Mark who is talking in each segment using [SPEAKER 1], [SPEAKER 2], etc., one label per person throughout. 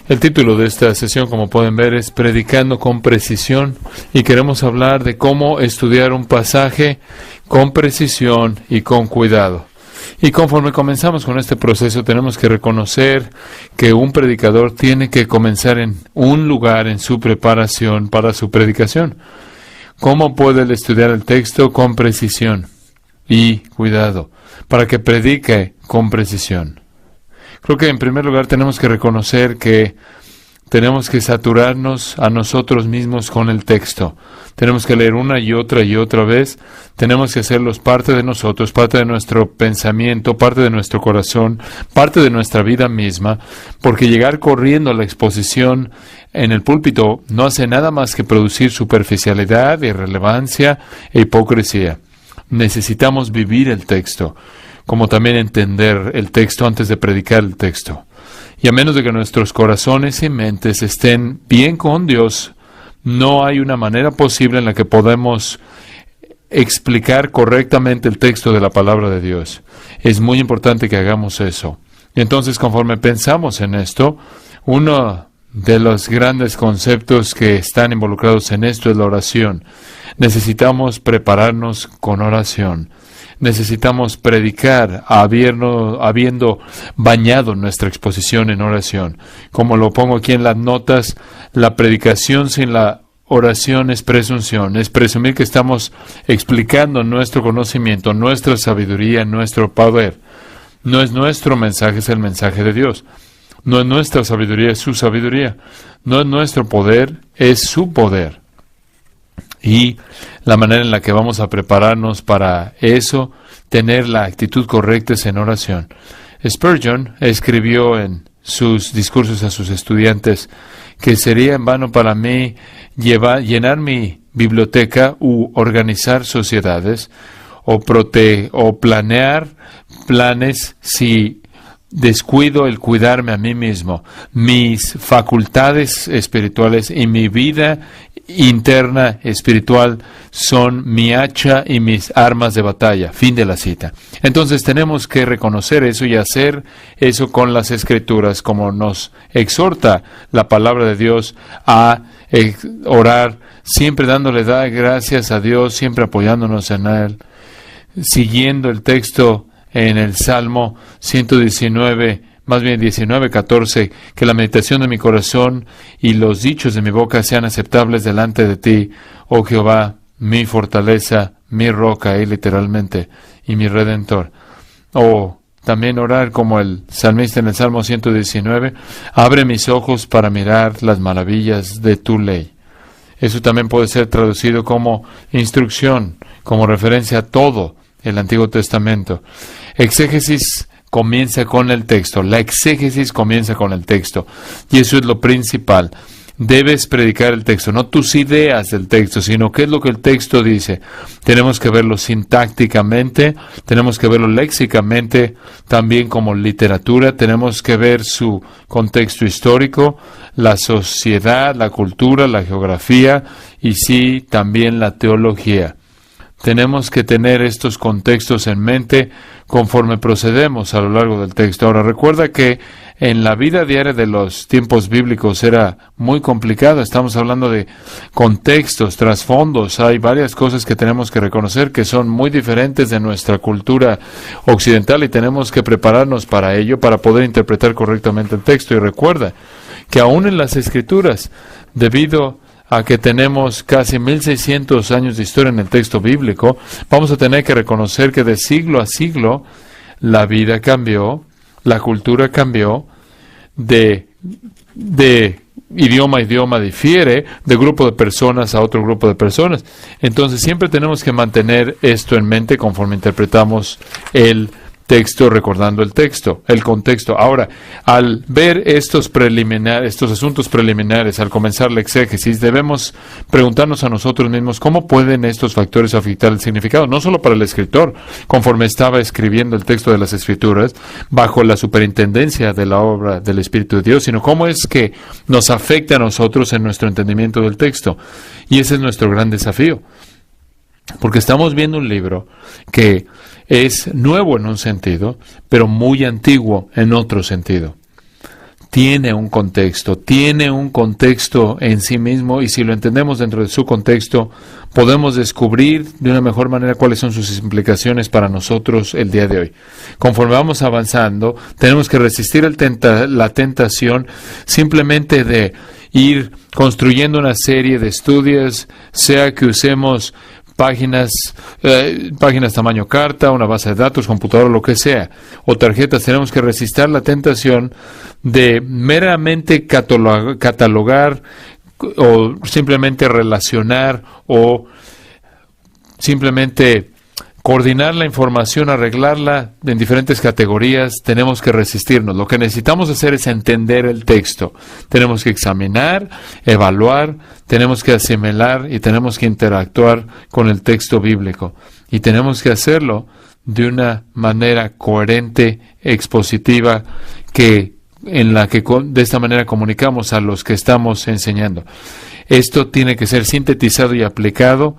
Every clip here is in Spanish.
[SPEAKER 1] El título de esta sesión, como pueden ver, es Predicando con Precisión, y queremos hablar de cómo estudiar un pasaje con precisión y con cuidado. Y conforme comenzamos con este proceso, tenemos que reconocer que un predicador tiene que comenzar en un lugar en su preparación para su predicación. ¿Cómo puede él estudiar el texto con precisión y cuidado para que predique con precisión? Creo que en primer lugar tenemos que reconocer que tenemos que saturarnos a nosotros mismos con el texto. Tenemos que leer una y otra vez. Tenemos que hacerlos parte de nosotros, parte de nuestro pensamiento, parte de nuestro corazón, parte de nuestra vida misma, porque llegar corriendo a la exposición en el púlpito no hace nada más que producir superficialidad, irrelevancia e hipocresía. Necesitamos vivir el texto, como también entender el texto antes de predicar el texto. Y a menos de que nuestros corazones y mentes estén bien con Dios, no hay una manera posible en la que podemos explicar correctamente el texto de la palabra de Dios. Es muy importante que hagamos eso. Y entonces, conforme pensamos en esto, uno de los grandes conceptos que están involucrados en esto es la oración. Necesitamos prepararnos con oración. Necesitamos predicar habiendo bañado nuestra exposición en oración. Como lo pongo aquí en las notas, la predicación sin la oración es presunción, es presumir que estamos explicando nuestro conocimiento, nuestra sabiduría, nuestro poder. No es nuestro mensaje, es el mensaje de Dios. No es nuestra sabiduría, es su sabiduría. No es nuestro poder, es su poder. Y la manera en la que vamos a prepararnos para eso, tener la actitud correcta, es en oración. Spurgeon escribió en sus discursos a sus estudiantes que sería en vano para mí llenar mi biblioteca u organizar sociedades o planear planes si descuido el cuidarme a mí mismo, mis facultades espirituales y mi vida interna espiritual son mi hacha y mis armas de batalla. Fin de la cita. Entonces tenemos que reconocer eso y hacer eso con las Escrituras, como nos exhorta la palabra de Dios a orar, siempre dándole gracias a Dios, siempre apoyándonos en Él, siguiendo el texto en el Salmo 119, más bien 19:14, que la meditación de mi corazón y los dichos de mi boca sean aceptables delante de ti, oh Jehová, mi fortaleza, mi roca, y literalmente, y mi redentor. O también orar como el salmista en el Salmo 119, abre mis ojos para mirar las maravillas de tu ley. Eso también puede ser traducido como instrucción, como referencia a todo el Antiguo Testamento. Exégesis comienza con el texto. La exégesis comienza con el texto. Y eso es lo principal. Debes predicar el texto, no tus ideas del texto, sino qué es lo que el texto dice. Tenemos que verlo sintácticamente, tenemos que verlo léxicamente, también como literatura. Tenemos que ver su contexto histórico, la sociedad, la cultura, la geografía y sí, también la teología. Tenemos que tener estos contextos en mente conforme procedemos a lo largo del texto. Ahora, recuerda que en la vida diaria de los tiempos bíblicos era muy complicado. Estamos hablando de contextos, trasfondos. Hay varias cosas que tenemos que reconocer que son muy diferentes de nuestra cultura occidental y tenemos que prepararnos para ello, para poder interpretar correctamente el texto. Y recuerda que aún en las Escrituras, debido a que tenemos casi 1600 años de historia en el texto bíblico, vamos a tener que reconocer que de siglo a siglo la vida cambió, la cultura cambió, de idioma a idioma difiere, de grupo de personas a otro grupo de personas. Entonces siempre tenemos que mantener esto en mente conforme interpretamos el texto, recordando el texto, el contexto. Ahora, al ver estos asuntos preliminares, al comenzar la exégesis, debemos preguntarnos a nosotros mismos cómo pueden estos factores afectar el significado, no solo para el escritor, conforme estaba escribiendo el texto de las Escrituras, bajo la superintendencia de la obra del Espíritu de Dios, sino cómo es que nos afecta a nosotros en nuestro entendimiento del texto. Y ese es nuestro gran desafío. Porque estamos viendo un libro que es nuevo en un sentido, pero muy antiguo en otro sentido. tiene un contexto en sí mismo, y si lo entendemos dentro de su contexto, podemos descubrir de una mejor manera cuáles son sus implicaciones para nosotros el día de hoy. Conforme vamos avanzando, tenemos que resistir la tentación simplemente de ir construyendo una serie de estudios, sea que usemos páginas tamaño carta, una base de datos, computador, lo que sea, o tarjetas. Tenemos que resistir la tentación de meramente catalogar o simplemente relacionar o simplemente coordinar la información, arreglarla en diferentes categorías. Tenemos que resistirnos. Lo que necesitamos hacer es entender el texto. Tenemos que examinar, evaluar, tenemos que asimilar y tenemos que interactuar con el texto bíblico. Y tenemos que hacerlo de una manera coherente, expositiva, en la que de esta manera comunicamos a los que estamos enseñando. Esto tiene que ser sintetizado y aplicado.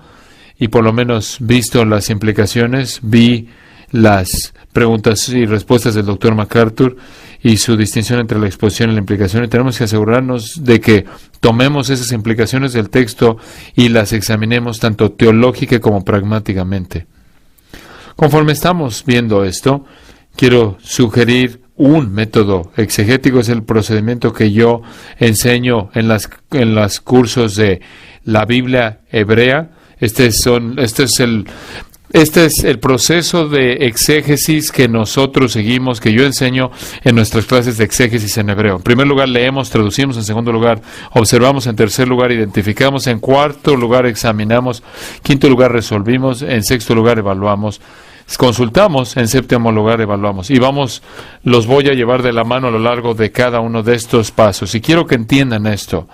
[SPEAKER 1] Y por lo menos visto las implicaciones, vi las preguntas y respuestas del Dr. MacArthur y su distinción entre la exposición y la implicación. Y tenemos que asegurarnos de que tomemos esas implicaciones del texto y las examinemos tanto teológica como pragmáticamente. Conforme estamos viendo esto, quiero sugerir un método exegético. Es el procedimiento que yo enseño en los cursos de la Biblia hebrea. Este es el proceso de exégesis que nosotros seguimos, que yo enseño en nuestras clases de exégesis en hebreo. En primer lugar, leemos, traducimos. En segundo lugar, observamos. En tercer lugar, identificamos. En cuarto lugar, examinamos. En quinto lugar, resolvimos. En sexto lugar, evaluamos. Consultamos. En séptimo lugar, evaluamos. Y los voy a llevar de la mano a lo largo de cada uno de estos pasos. Y quiero que entiendan esto,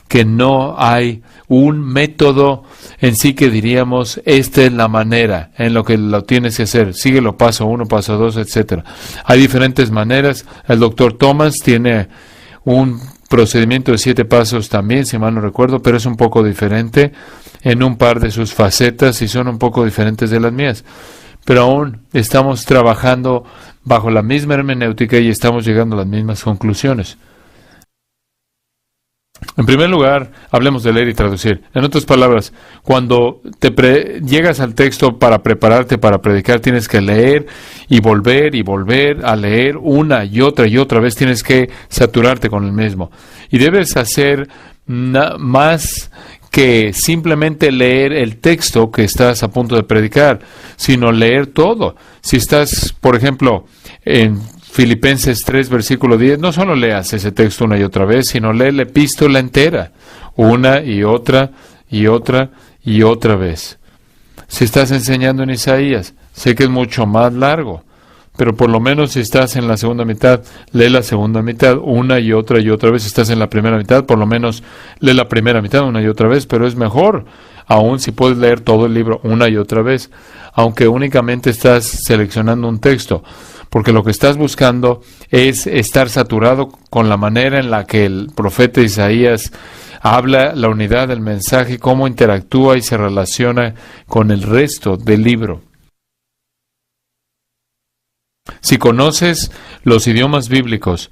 [SPEAKER 1] que no hay un método en sí que diríamos, esta es la manera en lo que lo tienes que hacer, síguelo paso 1, paso 2, etcétera. Hay diferentes maneras. El Dr. Thomas tiene un procedimiento de 7 pasos también, si mal no recuerdo, pero es un poco diferente en un par de sus facetas y son un poco diferentes de las mías. Pero aún estamos trabajando bajo la misma hermenéutica y estamos llegando a las mismas conclusiones. En primer lugar, hablemos de leer y traducir. En otras palabras, cuando llegas al texto para prepararte para predicar, tienes que leer y volver a leer una y otra vez. Tienes que saturarte con el mismo. Y debes hacer más que simplemente leer el texto que estás a punto de predicar, sino leer todo. Si estás, por ejemplo, en Filipenses 3, versículo 10, no solo leas ese texto una y otra vez, sino lee la epístola entera, una y otra vez. Si estás enseñando en Isaías, sé que es mucho más largo, pero por lo menos si estás en la segunda mitad, lee la segunda mitad una y otra vez. Si estás en la primera mitad, por lo menos lee la primera mitad una y otra vez, pero es mejor aún si puedes leer todo el libro una y otra vez, aunque únicamente estás seleccionando un texto. Porque lo que estás buscando es estar saturado con la manera en la que el profeta Isaías habla la unidad del mensaje, cómo interactúa y se relaciona con el resto del libro. Si conoces los idiomas bíblicos,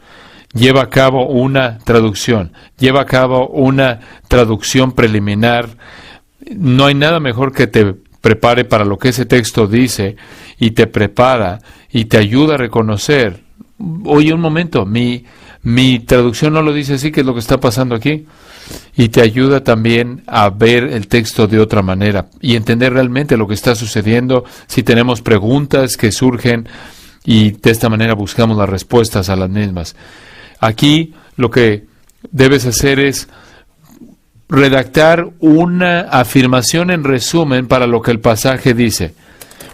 [SPEAKER 1] lleva a cabo una traducción preliminar. No hay nada mejor que te prepare para lo que ese texto dice y te prepara y te ayuda a reconocer, oye, un momento, mi traducción no lo dice así, ¿qué es lo que está pasando aquí? Y te ayuda también a ver el texto de otra manera y entender realmente lo que está sucediendo, si tenemos preguntas que surgen, y de esta manera buscamos las respuestas a las mismas. Aquí lo que debes hacer es redactar una afirmación en resumen para lo que el pasaje dice.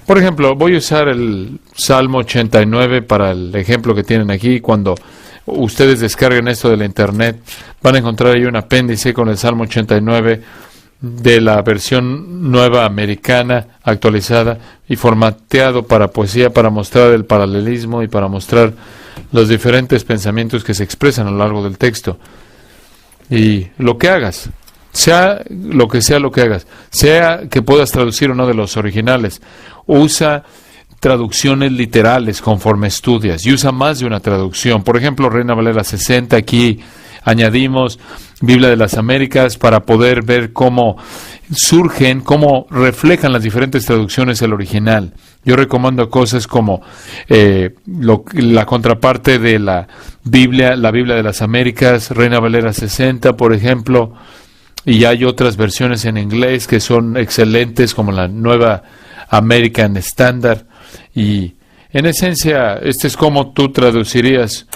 [SPEAKER 1] Por ejemplo, voy a usar el Salmo 89 para el ejemplo que tienen aquí. Cuando ustedes descarguen esto de la internet, van a encontrar ahí un apéndice con el Salmo 89 de la versión nueva americana, actualizada y formateado para poesía, para mostrar el paralelismo y para mostrar los diferentes pensamientos que se expresan a lo largo del texto. Y lo que hagas, sea lo que hagas, sea que puedas traducir o no de los originales, usa traducciones literales conforme estudias y usa más de una traducción. Por ejemplo, Reina Valera 60, aquí añadimos Biblia de las Américas para poder ver cómo surgen, cómo reflejan las diferentes traducciones el original. Yo recomiendo cosas como la contraparte de la Biblia de las Américas, Reina Valera 60, por ejemplo, y hay otras versiones en inglés que son excelentes, como la nueva American Standard, y en esencia, este es como tú traducirías,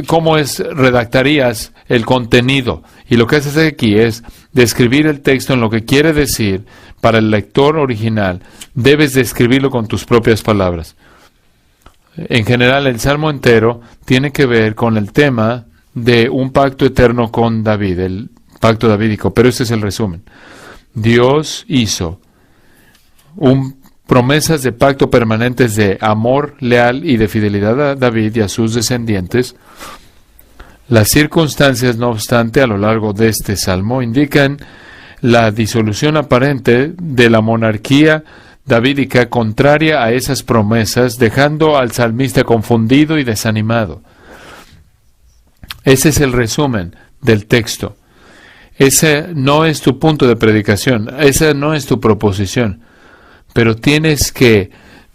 [SPEAKER 1] cómo redactarías el contenido. Y lo que haces aquí es describir el texto en lo que quiere decir para el lector original. Debes describirlo con tus propias palabras. En general, el Salmo entero tiene que ver con el tema de un pacto eterno con David, el pacto davídico, pero este es el resumen. Dios hizo promesas de pacto permanentes de amor leal y de fidelidad a David y a sus descendientes. Las circunstancias, no obstante, a lo largo de este salmo indican la disolución aparente de la monarquía davídica contraria a esas promesas, dejando al salmista confundido y desanimado. Ese es el resumen del texto. Ese no es tu punto de predicación, esa no es tu proposición, pero tienes que,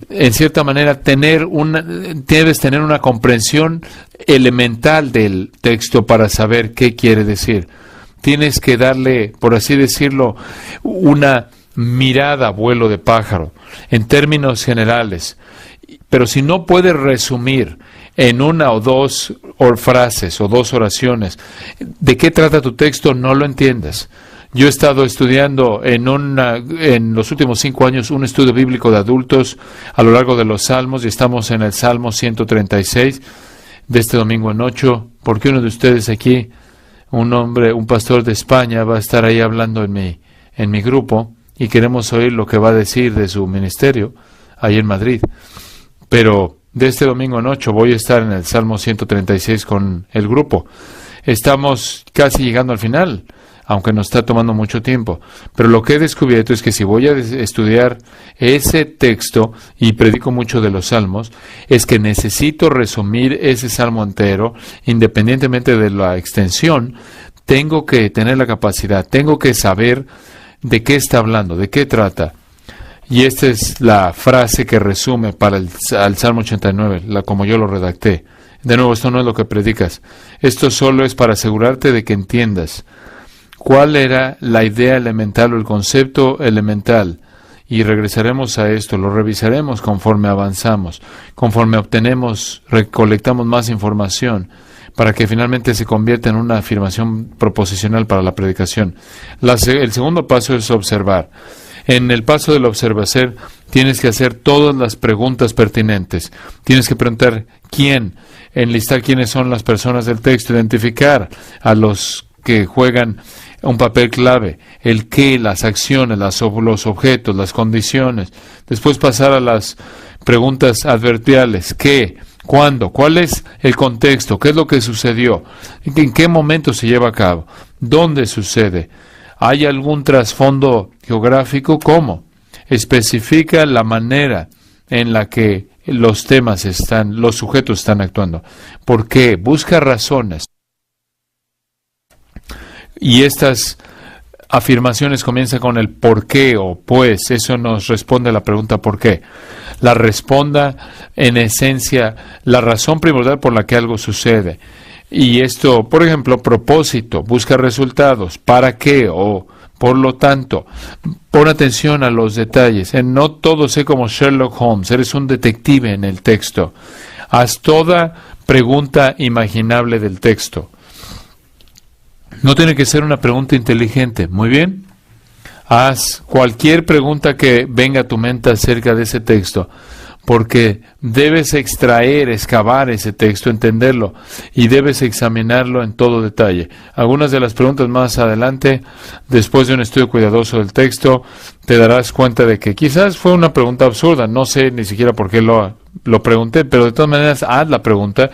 [SPEAKER 1] en cierta manera, debes tener una comprensión elemental del texto para saber qué quiere decir. Tienes que darle, por así decirlo, una mirada a vuelo de pájaro, en términos generales. Pero si no puedes resumir en una o dos frases o dos oraciones de qué trata tu texto, no lo entiendas. Yo he estado estudiando en los últimos 5 años un estudio bíblico de adultos a lo largo de los salmos, y estamos en el Salmo 136 de este domingo en 8, porque uno de ustedes aquí, un pastor de España, va a estar ahí hablando en mi grupo, y queremos oír lo que va a decir de su ministerio ahí en Madrid. Pero de este domingo en 8 voy a estar en el Salmo 136 con el grupo. Estamos casi llegando al final, aunque nos está tomando mucho tiempo. Pero lo que he descubierto es que si voy a estudiar ese texto, y predico mucho de los salmos, es que necesito resumir ese salmo entero, independientemente de la extensión. Tengo que tener la capacidad, tengo que saber de qué está hablando, de qué trata. Y esta es la frase que resume para el Salmo 89, como yo lo redacté. De nuevo, esto no es lo que predicas. Esto solo es para asegurarte de que entiendas cuál era la idea elemental o el concepto elemental. Y regresaremos a esto, lo revisaremos conforme avanzamos, conforme recolectamos más información, para que finalmente se convierta en una afirmación proposicional para la predicación. El segundo paso es observar. En el paso de la observación tienes que hacer todas las preguntas pertinentes. Tienes que preguntar quién, enlistar quiénes son las personas del texto, identificar a los que juegan un papel clave, el qué, las acciones, los objetos, las condiciones. Después pasar a las preguntas adverbiales, qué, cuándo, cuál es el contexto, qué es lo que sucedió, en qué momento se lleva a cabo, dónde sucede. ¿Hay algún trasfondo geográfico? ¿Cómo? Especifica la manera en la que los sujetos están actuando. ¿Por qué? Busca razones. Y estas afirmaciones comienzan con el por qué o pues. Eso nos responde a la pregunta ¿por qué? La responda, en esencia, la razón primordial por la que algo sucede. Y esto, por ejemplo, propósito, busca resultados, ¿para qué? O, por lo tanto, pon atención a los detalles. No todo sé como Sherlock Holmes, eres un detective en el texto. Haz toda pregunta imaginable del texto. No tiene que ser una pregunta inteligente, ¿muy bien? Haz cualquier pregunta que venga a tu mente acerca de ese texto, porque debes excavar ese texto, entenderlo, y debes examinarlo en todo detalle. Algunas de las preguntas más adelante, después de un estudio cuidadoso del texto, te darás cuenta de que quizás fue una pregunta absurda. No sé ni siquiera por qué lo pregunté, pero de todas maneras haz la pregunta,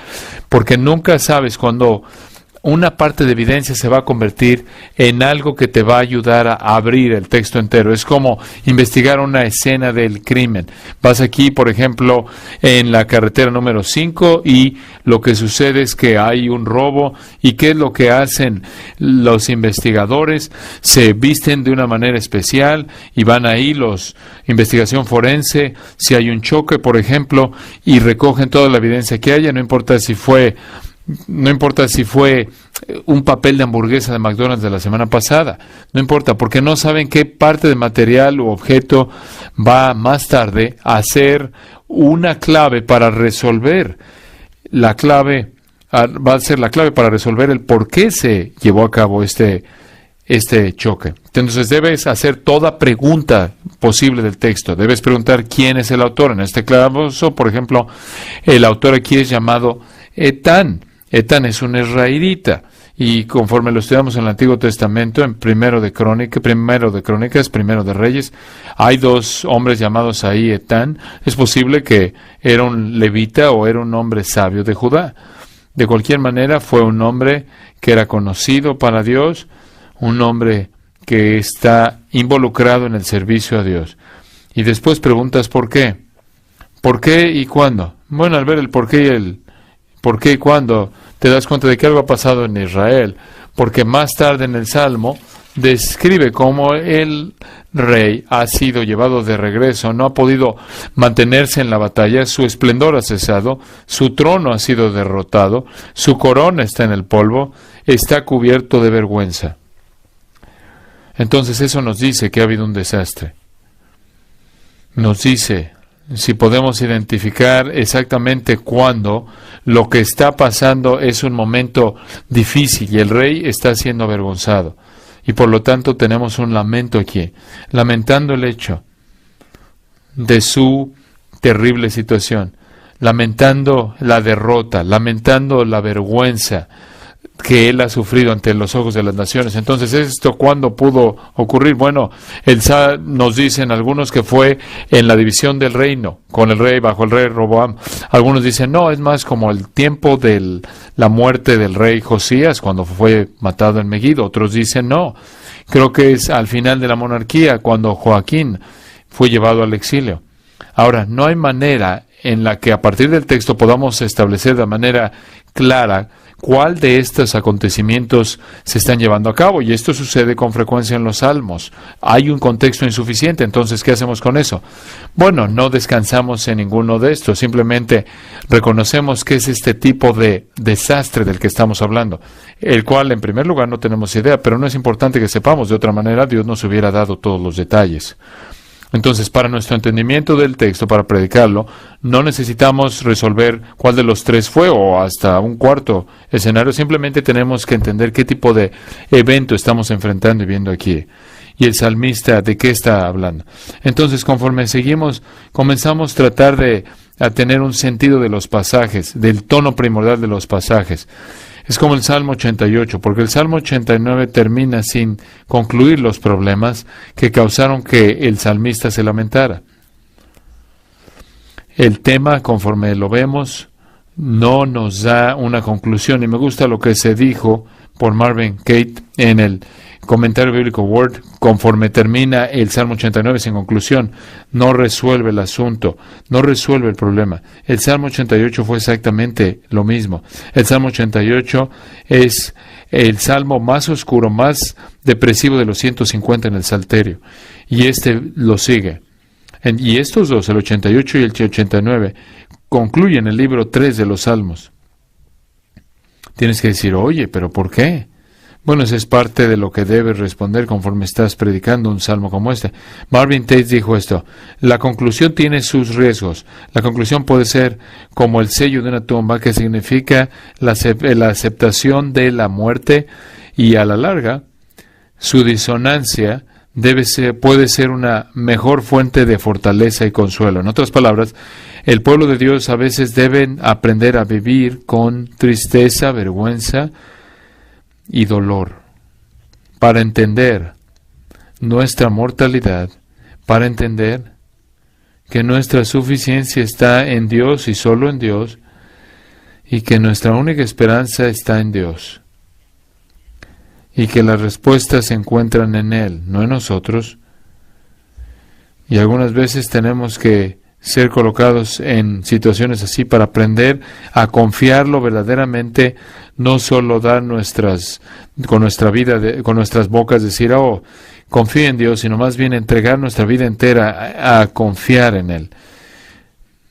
[SPEAKER 1] porque nunca sabes cuándo una parte de evidencia se va a convertir en algo que te va a ayudar a abrir el texto entero. Es como investigar una escena del crimen. Vas aquí, por ejemplo, en la carretera número 5 y lo que sucede es que hay un robo. ¿Y qué es lo que hacen los investigadores? Se visten de una manera especial y van ahí investigación forense, si hay un choque, por ejemplo, y recogen toda la evidencia que haya, no importa si fue un papel de hamburguesa de McDonald's de la semana pasada. No importa, porque no saben qué parte de material u objeto va más tarde a ser una clave para resolver. Va a ser la clave para resolver el por qué se llevó a cabo este choque. Entonces debes hacer toda pregunta posible del texto. Debes preguntar quién es el autor. En este caso, por ejemplo, el autor aquí es llamado Etán. Etán es un israelita, y conforme lo estudiamos en el Antiguo Testamento, en Primero de Crónicas, Primero de Reyes, hay 2 hombres llamados ahí Etán. Es posible que era un levita o era un hombre sabio de Judá. De cualquier manera, fue un hombre que era conocido para Dios, un hombre que está involucrado en el servicio a Dios. Y después preguntas ¿por qué? ¿Por qué y cuándo? Bueno, al ver el por qué y cuándo, te das cuenta de que algo ha pasado en Israel, porque más tarde en el Salmo describe cómo el rey ha sido llevado de regreso, no ha podido mantenerse en la batalla, su esplendor ha cesado, su trono ha sido derrotado, su corona está en el polvo, está cubierto de vergüenza. Entonces eso nos dice que ha habido un desastre. Nos dice, si podemos identificar exactamente cuándo lo que está pasando es un momento difícil y el rey está siendo avergonzado. Y por lo tanto tenemos un lamento aquí, lamentando el hecho de su terrible situación, lamentando la derrota, lamentando la vergüenza que él ha sufrido ante los ojos de las naciones. Entonces, ¿esto cuándo pudo ocurrir? Bueno, nos dicen algunos que fue en la división del reino, con el rey, bajo el rey Roboam. Algunos dicen, no, es más como el tiempo de la muerte del rey Josías, cuando fue matado en Megiddo. Otros dicen, no, creo que es al final de la monarquía, cuando Joaquín fue llevado al exilio. Ahora, no hay manera en la que a partir del texto podamos establecer de manera clara cuál de estos acontecimientos se están llevando a cabo, y esto sucede con frecuencia en los salmos. Hay un contexto insuficiente, entonces, ¿qué hacemos con eso? Bueno, no descansamos en ninguno de estos, simplemente reconocemos que es este tipo de desastre del que estamos hablando, el cual, en primer lugar, no tenemos idea, pero no es importante que sepamos, de otra manera Dios nos hubiera dado todos los detalles. Entonces, para nuestro entendimiento del texto, para predicarlo, no necesitamos resolver cuál de los 3 fue o hasta un cuarto escenario. Simplemente tenemos que entender qué tipo de evento estamos enfrentando y viendo aquí. Y el salmista, ¿de qué está hablando? Entonces, conforme seguimos, comenzamos a tratar a tener un sentido de los pasajes, del tono primordial de los pasajes. Es como el Salmo 88, porque el Salmo 89 termina sin concluir los problemas que causaron que el salmista se lamentara. El tema, conforme lo vemos, no nos da una conclusión, y me gusta lo que se dijo por Marvin Cate en el comentario bíblico Word, conforme termina el Salmo 89 sin conclusión, no resuelve el asunto, no resuelve el problema. El Salmo 88 fue exactamente lo mismo. El Salmo 88 es el salmo más oscuro, más depresivo de los 150 en el Salterio, y este lo sigue. Y estos dos, el 88 y el 89, concluyen el libro 3 de los Salmos. Tienes que decir, oye, ¿pero por qué? Bueno, eso es parte de lo que debes responder conforme estás predicando un salmo como este. Marvin Tate dijo esto: la conclusión tiene sus riesgos. La conclusión puede ser como el sello de una tumba, que significa la aceptación de la muerte, y a la larga, su disonancia puede ser una mejor fuente de fortaleza y consuelo. En otras palabras, el pueblo de Dios a veces deben aprender a vivir con tristeza, vergüenza y dolor, para entender nuestra mortalidad, para entender que nuestra suficiencia está en Dios y solo en Dios, y que nuestra única esperanza está en Dios. y que las respuestas se encuentran en Él, no en nosotros. Y algunas veces tenemos que ser colocados en situaciones así para aprender a confiarlo verdaderamente, no solo dar con nuestra vida, con nuestras bocas decir, oh, confío en Dios, sino más bien entregar nuestra vida entera a confiar en Él.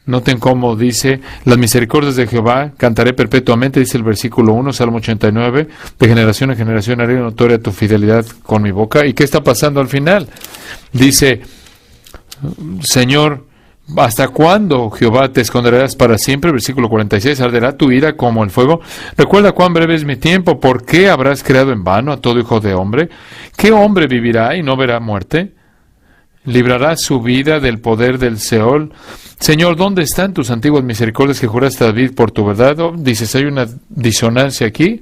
[SPEAKER 1] Noten cómo dice, las misericordias de Jehová cantaré perpetuamente, dice el versículo 1, Salmo 89, de generación en generación haré notoria tu fidelidad con mi boca. ¿Y qué está pasando al final? Dice, Señor, ¿hasta cuándo, Jehová, te esconderás para siempre? Versículo 46, arderá tu ira como el fuego. Recuerda cuán breve es mi tiempo. ¿Por qué habrás creado en vano a todo hijo de hombre? ¿Qué hombre vivirá y no verá muerte? ¿Librará su vida del poder del Seol? Señor, ¿dónde están tus antiguas misericordias que juraste a David por tu verdad? Dices, hay una disonancia aquí.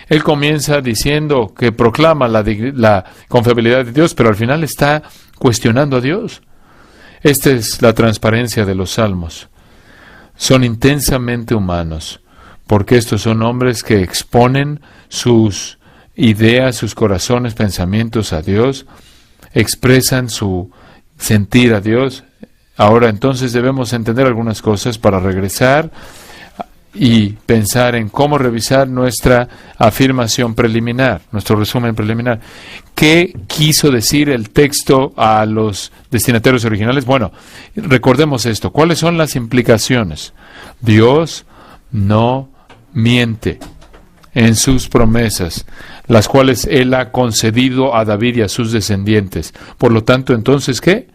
[SPEAKER 1] Él comienza diciendo que proclama la confiabilidad de Dios, pero al final está cuestionando a Dios. Esta es la transparencia de los salmos. Son intensamente humanos, porque estos son hombres que exponen sus ideas, sus corazones, pensamientos a Dios, expresan su sentir a Dios. Ahora entonces debemos entender algunas cosas para regresar y pensar en cómo revisar nuestra afirmación preliminar, nuestro resumen preliminar. ¿Qué quiso decir el texto a los destinatarios originales? Bueno, recordemos esto. ¿Cuáles son las implicaciones? Dios no miente en sus promesas, las cuales Él ha concedido a David y a sus descendientes. Por lo tanto, entonces, ¿qué?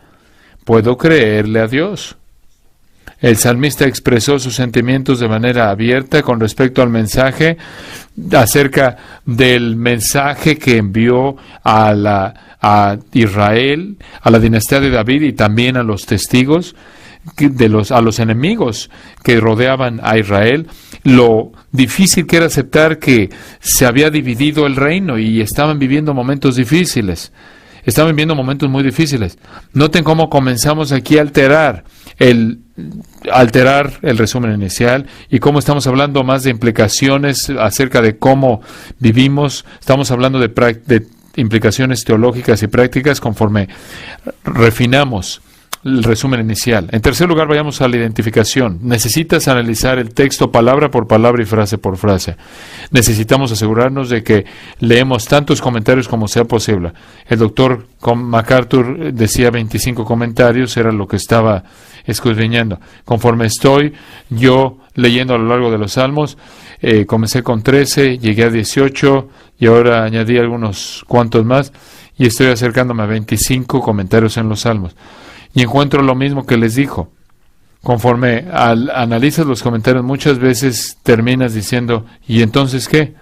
[SPEAKER 1] Puedo creerle a Dios. El salmista expresó sus sentimientos de manera abierta con respecto al mensaje, acerca del mensaje que envió a Israel, a la dinastía de David y también a los testigos, a los enemigos que rodeaban a Israel, lo difícil que era aceptar que se había dividido el reino y estaban viviendo momentos difíciles. Estaban viviendo momentos muy difíciles. Noten cómo comenzamos aquí a alterar el resumen inicial y cómo estamos hablando más de implicaciones acerca de cómo vivimos. Estamos hablando de implicaciones teológicas y prácticas conforme refinamos el resumen inicial. En tercer lugar, vayamos a la identificación. Necesitas analizar el texto palabra por palabra y frase por frase. Necesitamos asegurarnos de que leemos tantos comentarios como sea posible. El doctor MacArthur decía 25 comentarios, era lo que estaba escudriñando. Conforme estoy yo leyendo a lo largo de los salmos, comencé con 13, llegué a 18 y ahora añadí algunos cuantos más y estoy acercándome a 25 comentarios en los salmos. Y encuentro lo mismo que les dijo. Conforme analizas los comentarios, muchas veces terminas diciendo, ¿y entonces qué?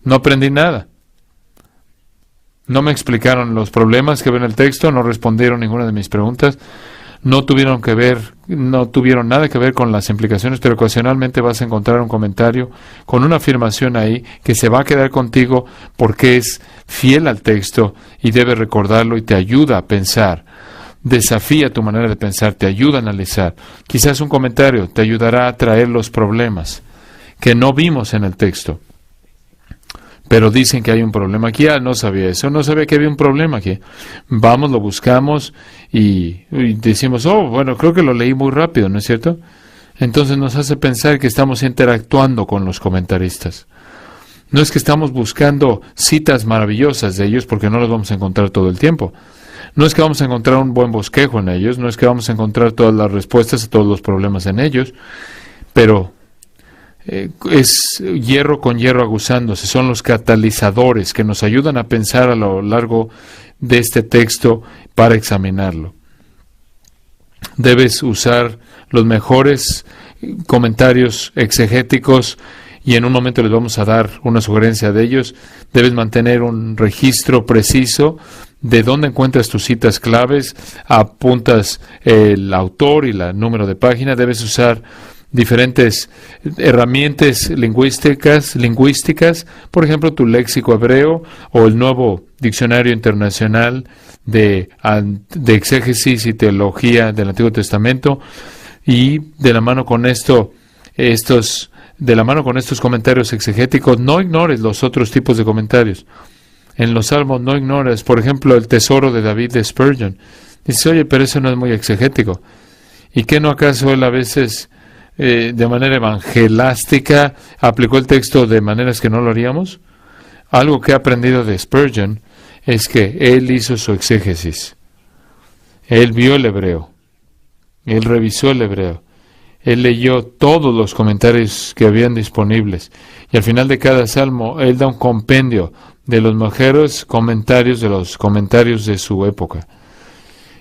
[SPEAKER 1] No aprendí nada. No me explicaron los problemas que ven en el texto, no respondieron ninguna de mis preguntas, no tuvieron nada que ver con las implicaciones, pero ocasionalmente vas a encontrar un comentario con una afirmación ahí que se va a quedar contigo porque es fiel al texto y debes recordarlo y te ayuda a pensar. Desafía tu manera de pensar, te ayuda a analizar. Quizás un comentario te ayudará a traer los problemas que no vimos en el texto. Pero dicen que hay un problema aquí. No sabía eso, no sabía que había un problema aquí. Vamos, lo buscamos y decimos, bueno, creo que lo leí muy rápido, ¿no es cierto? Entonces nos hace pensar que estamos interactuando con los comentaristas. No es que estamos buscando citas maravillosas de ellos porque no las vamos a encontrar todo el tiempo. No es que vamos a encontrar un buen bosquejo en ellos, no es que vamos a encontrar todas las respuestas a todos los problemas en ellos, pero es hierro con hierro aguzándose, son los catalizadores que nos ayudan a pensar a lo largo de este texto para examinarlo. Debes usar los mejores comentarios exegéticos y en un momento les vamos a dar una sugerencia de ellos. Debes mantener un registro preciso de dónde encuentras tus citas claves, apuntas el autor y el número de página. Debes usar diferentes herramientas lingüísticas, por ejemplo, tu léxico hebreo o el nuevo diccionario internacional de exégesis y teología del Antiguo Testamento. Y de la mano con estos comentarios exegéticos, no ignores los otros tipos de comentarios. en los Salmos no ignoras, por ejemplo, el tesoro de David de Spurgeon. Dices, oye, pero eso no es muy exegético. ¿Y qué no acaso él a veces, de manera evangelástica, aplicó el texto de maneras que no lo haríamos? Algo que he aprendido de Spurgeon es que él hizo su exégesis. Él vio el hebreo. Él revisó el hebreo. Él leyó todos los comentarios que habían disponibles. Y al final de cada salmo, él da un compendio de los mejores comentarios de los comentarios de su época.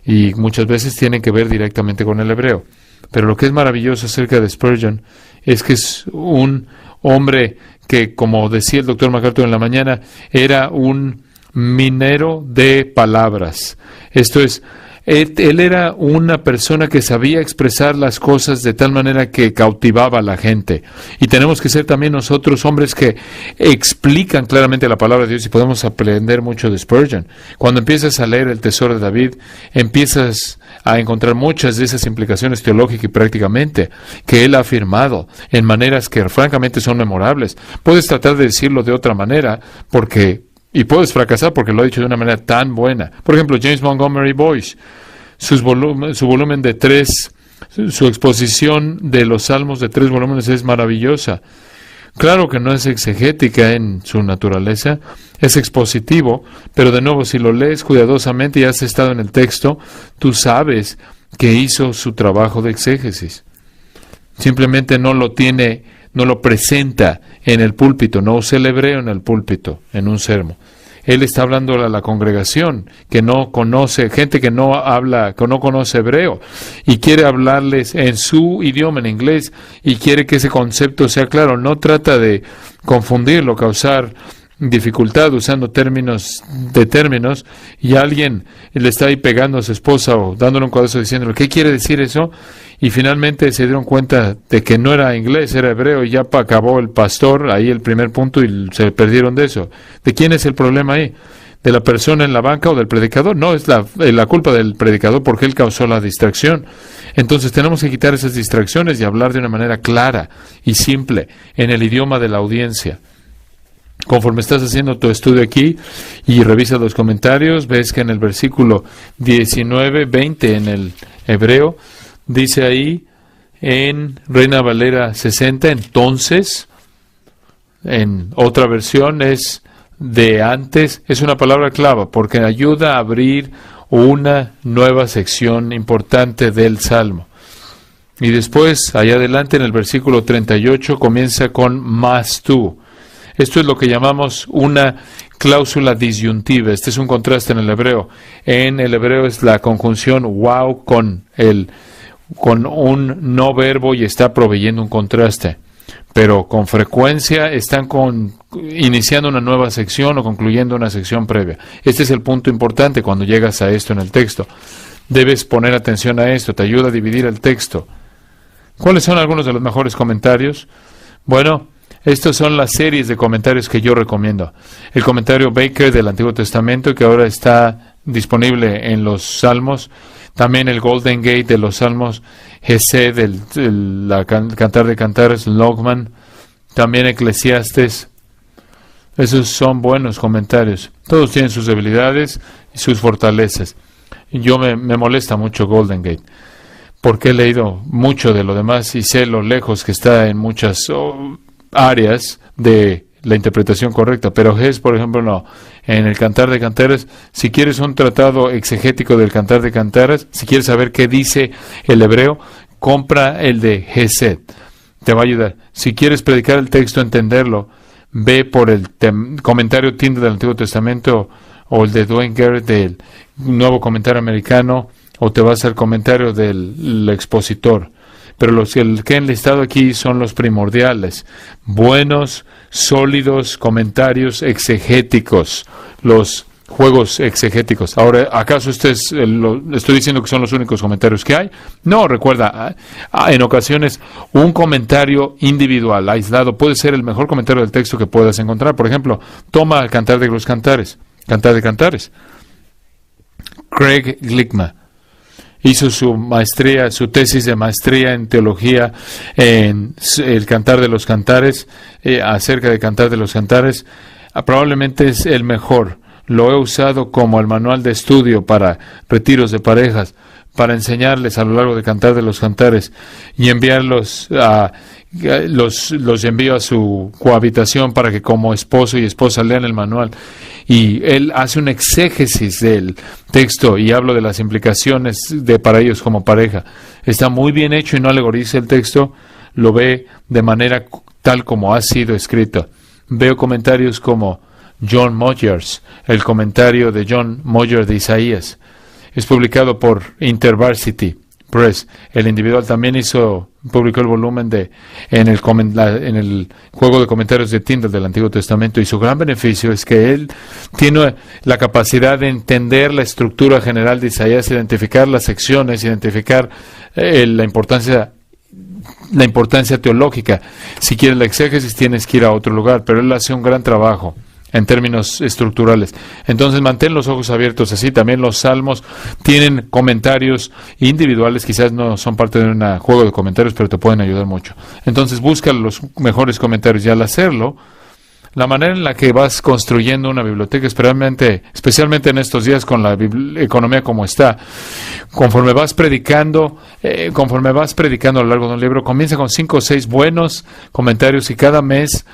[SPEAKER 1] Y muchas veces tienen que ver directamente con el hebreo. Pero lo que es maravilloso acerca de Spurgeon es que es un hombre que, como decía el doctor MacArthur en la mañana, era un minero de palabras. Esto es, él era una persona que sabía expresar las cosas de tal manera que cautivaba a la gente. Y tenemos que ser también nosotros hombres que explican claramente la palabra de Dios, y podemos aprender mucho de Spurgeon. Cuando empiezas a leer el tesoro de David, empiezas a encontrar muchas de esas implicaciones teológicas y prácticamente que él ha afirmado en maneras que francamente son memorables. Puedes tratar de decirlo de otra manera y puedes fracasar porque lo ha dicho de una manera tan buena. Por ejemplo, James Montgomery Boyce, su volumen de 3, su exposición de los salmos de 3 volúmenes es maravillosa. Claro que no es exegética en su naturaleza, es expositivo, pero de nuevo, si lo lees cuidadosamente y has estado en el texto, tú sabes que hizo su trabajo de exégesis. Simplemente no lo presenta en el púlpito, no usa el hebreo en el púlpito, en un sermón. Él está hablando a la congregación que no conoce, gente que no conoce hebreo y quiere hablarles en su idioma, en inglés, y quiere que ese concepto sea claro. No trata de confundirlo, causar dificultad usando términos, y alguien le está ahí pegando a su esposa o dándole un codazo diciéndole, ¿qué quiere decir eso? Y finalmente se dieron cuenta de que no era inglés, era hebreo, y ya acabó el pastor, ahí el primer punto, y se perdieron de eso. ¿De quién es el problema ahí? ¿De la persona en la banca o del predicador? No, es la culpa del predicador porque él causó la distracción. Entonces tenemos que quitar esas distracciones y hablar de una manera clara y simple en el idioma de la audiencia. Conforme estás haciendo tu estudio aquí y revisas los comentarios, ves que en el versículo 19, 20 en el hebreo, dice ahí en Reina Valera 60, entonces, en otra versión es de antes, es una palabra clave porque ayuda a abrir una nueva sección importante del Salmo. Y después, allá adelante en el versículo 38, comienza con más tú. Esto es lo que llamamos una cláusula disyuntiva. Este es un contraste en el hebreo. En el hebreo es la conjunción wow con un no verbo y está proveyendo un contraste. Pero con frecuencia están iniciando una nueva sección o concluyendo una sección previa. Este es el punto importante cuando llegas a esto en el texto. Debes poner atención a esto, te ayuda a dividir el texto. ¿Cuáles son algunos de los mejores comentarios? Bueno, estas son las series de comentarios que yo recomiendo. El comentario Baker del Antiguo Testamento, que ahora está disponible en los Salmos. También el Golden Gate de los Salmos, Gesed, Cantar de Cantares, Logman. También Eclesiastes. Esos son buenos comentarios. Todos tienen sus debilidades y sus fortalezas. Yo me molesta mucho Golden Gate, porque he leído mucho de lo demás y sé lo lejos que está en muchas áreas de la interpretación correcta, pero Ges, por ejemplo, no. En el Cantar de Cantares, si quieres un tratado exegético del Cantar de Cantares, si quieres saber qué dice el hebreo, compra el de Gesed. Te va a ayudar. Si quieres predicar el texto, entenderlo, ve por el comentario Tyndale del Antiguo Testamento o el de Dwayne Garrett del Nuevo Comentario Americano, o te vas al comentario del expositor. Pero los que he enlistado aquí son los primordiales. Buenos, sólidos comentarios exegéticos. Los juegos exegéticos. Ahora, ¿acaso estoy diciendo que son los únicos comentarios que hay? No, recuerda, en ocasiones un comentario individual, aislado, puede ser el mejor comentario del texto que puedas encontrar. Por ejemplo, toma el Cantar de los Cantares. Cantar de Cantares. Craig Glickman hizo su tesis de maestría en teología en el Cantar de los Cantares, acerca de Cantar de los Cantares. Probablemente es el mejor lo he usado como el manual de estudio para retiros de parejas, para enseñarles a lo largo de Cantar de los Cantares y enviarlos los envío a su cohabitación para que como esposo y esposa lean el manual. Y él hace un exégesis del texto y hablo de las implicaciones para ellos como pareja. Está muy bien hecho y no alegoriza el texto, lo ve de manera tal como ha sido escrito. Veo comentarios como John Moyers, el comentario de John Moyers de Isaías. Es publicado por InterVarsity Press. El individual también publicó el volumen en el juego de comentarios de Tyndale del Antiguo Testamento, y su gran beneficio es que él tiene la capacidad de entender la estructura general de Isaías, identificar las secciones, identificar la importancia teológica. Si quieres la exégesis tienes que ir a otro lugar, pero él hace un gran trabajo en términos estructurales. Entonces mantén los ojos abiertos así. También los salmos tienen comentarios individuales, quizás no son parte de un juego de comentarios, pero te pueden ayudar mucho. Entonces busca los mejores comentarios, y al hacerlo, la manera en la que vas construyendo una biblioteca, especialmente en estos días con la economía como está, conforme vas predicando a lo largo de un libro, comienza con 5 o 6 buenos comentarios, y cada mes,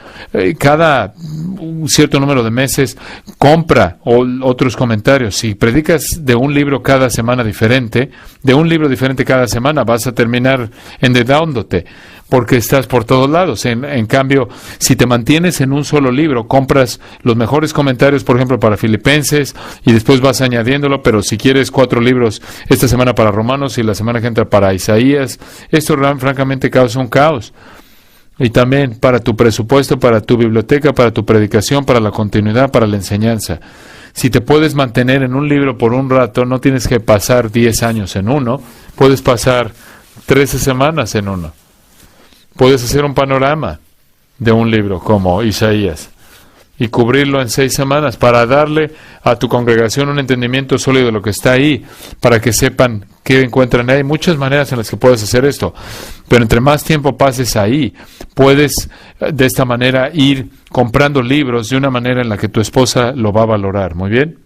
[SPEAKER 1] cada un cierto número de meses, compra otros comentarios. Si predicas de un libro cada semana diferente, de un libro diferente cada semana, vas a terminar endeudándote, porque estás por todos lados. En cambio, si te mantienes en un solo libro, compras los mejores comentarios, por ejemplo, para Filipenses, y después vas añadiéndolo, pero si quieres 4 libros esta semana para Romanos y la semana que entra para Isaías, esto francamente causa un caos. Y también para tu presupuesto, para tu biblioteca, para tu predicación, para la continuidad, para la enseñanza. Si te puedes mantener en un libro por un rato, no tienes que pasar 10 años en uno, puedes pasar 13 semanas en uno. Puedes hacer un panorama de un libro como Isaías y cubrirlo en 6 semanas para darle a tu congregación un entendimiento sólido de lo que está ahí, para que sepan qué encuentran ahí. Hay muchas maneras en las que puedes hacer esto, pero entre más tiempo pases ahí, puedes de esta manera ir comprando libros de una manera en la que tu esposa lo va a valorar. Muy bien.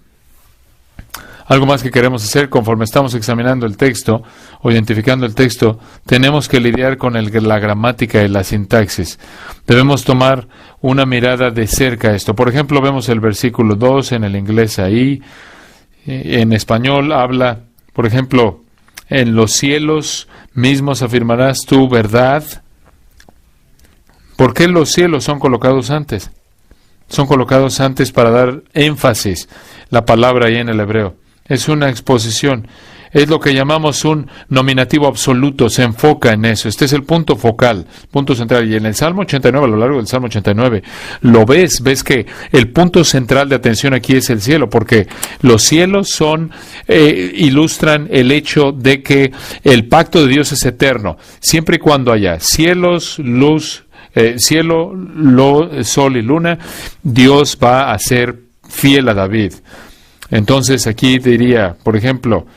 [SPEAKER 1] Algo más que queremos hacer conforme estamos examinando el texto o identificando el texto, tenemos que lidiar con la gramática y la sintaxis. Debemos tomar una mirada de cerca a esto. Por ejemplo, vemos el versículo 2 en el inglés ahí. En español habla, por ejemplo, en los cielos mismos afirmarás tu verdad. ¿Por qué los cielos son colocados antes? Son colocados antes para dar énfasis, la palabra ahí en el hebreo. Es una exposición, es lo que llamamos un nominativo absoluto, se enfoca en eso. Este es el punto focal, punto central. Y en el Salmo 89, a lo largo del Salmo 89, lo ves que el punto central de atención aquí es el cielo, porque los cielos ilustran el hecho de que el pacto de Dios es eterno, siempre y cuando haya cielos, luz, cielo, sol y luna, Dios va a ser fiel a David. Entonces aquí diría, por ejemplo,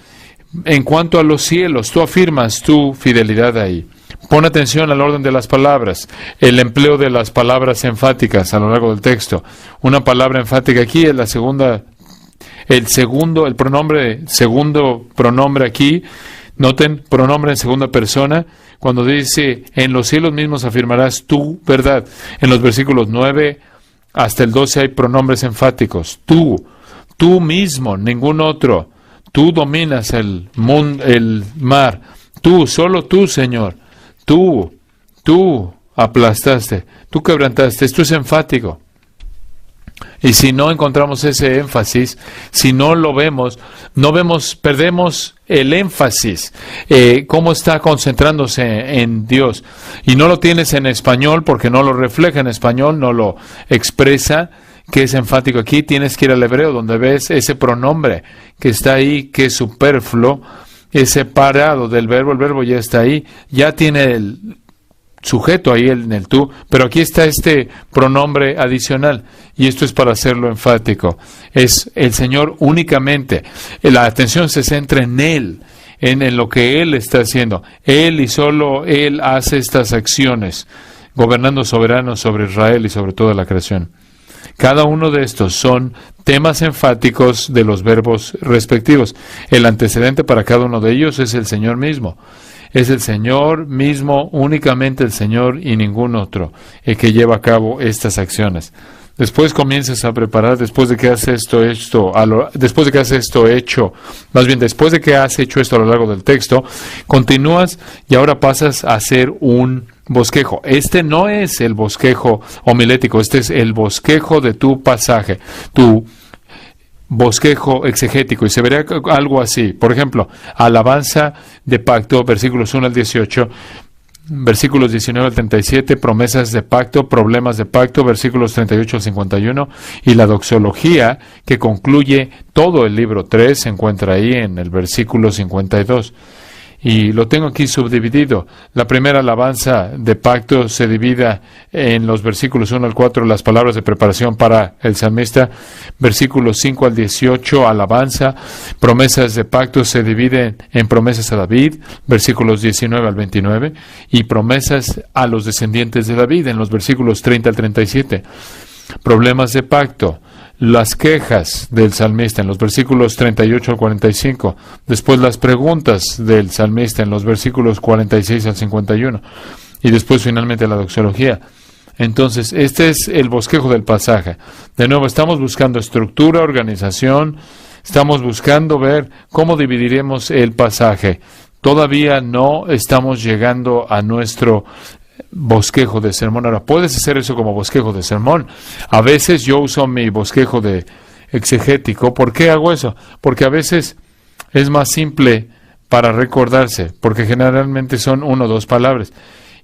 [SPEAKER 1] en cuanto a los cielos, tú afirmas tu fidelidad ahí. Pon atención al orden de las palabras, el empleo de las palabras enfáticas a lo largo del texto. Una palabra enfática aquí es el segundo pronombre aquí. Noten, pronombre en segunda persona, cuando dice, en los cielos mismos afirmarás tu verdad. En los versículos 9 hasta el 12 hay pronombres enfáticos. Tú mismo, ningún otro. Tú dominas el mar. Solo tú, Señor. Tú aplastaste. Tú quebrantaste. Esto es enfático. Y si no encontramos ese énfasis, si no lo vemos, perdemos el énfasis, cómo está concentrándose en Dios. Y no lo tienes en español porque no lo refleja en español, no lo expresa, que es enfático aquí. Tienes que ir al hebreo donde ves ese pronombre que está ahí, que es superfluo, es separado del verbo, el verbo ya está ahí, ya tiene el sujeto ahí en el tú, pero aquí está este pronombre adicional, y esto es para hacerlo enfático. Es el Señor únicamente, la atención se centra en Él, en lo que Él está haciendo. Él y solo Él hace estas acciones, gobernando soberano sobre Israel y sobre toda la creación. Cada uno de estos son temas enfáticos de los verbos respectivos. El antecedente para cada uno de ellos es el Señor mismo. Es el Señor mismo, únicamente el Señor y ningún otro, el que lleva a cabo estas acciones. Después comienzas a preparar, después de que has hecho esto a lo largo del texto, continúas y ahora pasas a hacer un bosquejo. Este no es el bosquejo homilético, este es el bosquejo de tu pasaje, tu bosquejo exegético, y se vería algo así. Por ejemplo, alabanza de pacto, versículos 1 al 18, versículos 19 al 37, promesas de pacto, problemas de pacto, versículos 38 al 51, y la doxología que concluye todo el libro 3 se encuentra ahí en el versículo 52. Y lo tengo aquí subdividido. La primera alabanza de pacto se divide en los versículos 1 al 4, las palabras de preparación para el salmista. Versículos 5 al 18, alabanza. Promesas de pacto se dividen en promesas a David, versículos 19 al 29, y promesas a los descendientes de David, en los versículos 30 al 37. Problemas de pacto. Las quejas del salmista en los versículos 38 al 45, después las preguntas del salmista en los versículos 46 al 51, y después finalmente la doxología. Entonces, este es el bosquejo del pasaje. De nuevo, estamos buscando estructura, organización, estamos buscando ver cómo dividiremos el pasaje. Todavía no estamos llegando a nuestro bosquejo de sermón. Ahora, puedes hacer eso como bosquejo de sermón. A veces yo uso mi bosquejo de exegético. ¿Por qué hago eso? Porque a veces es más simple para recordarse, porque generalmente son 1 o 2 palabras,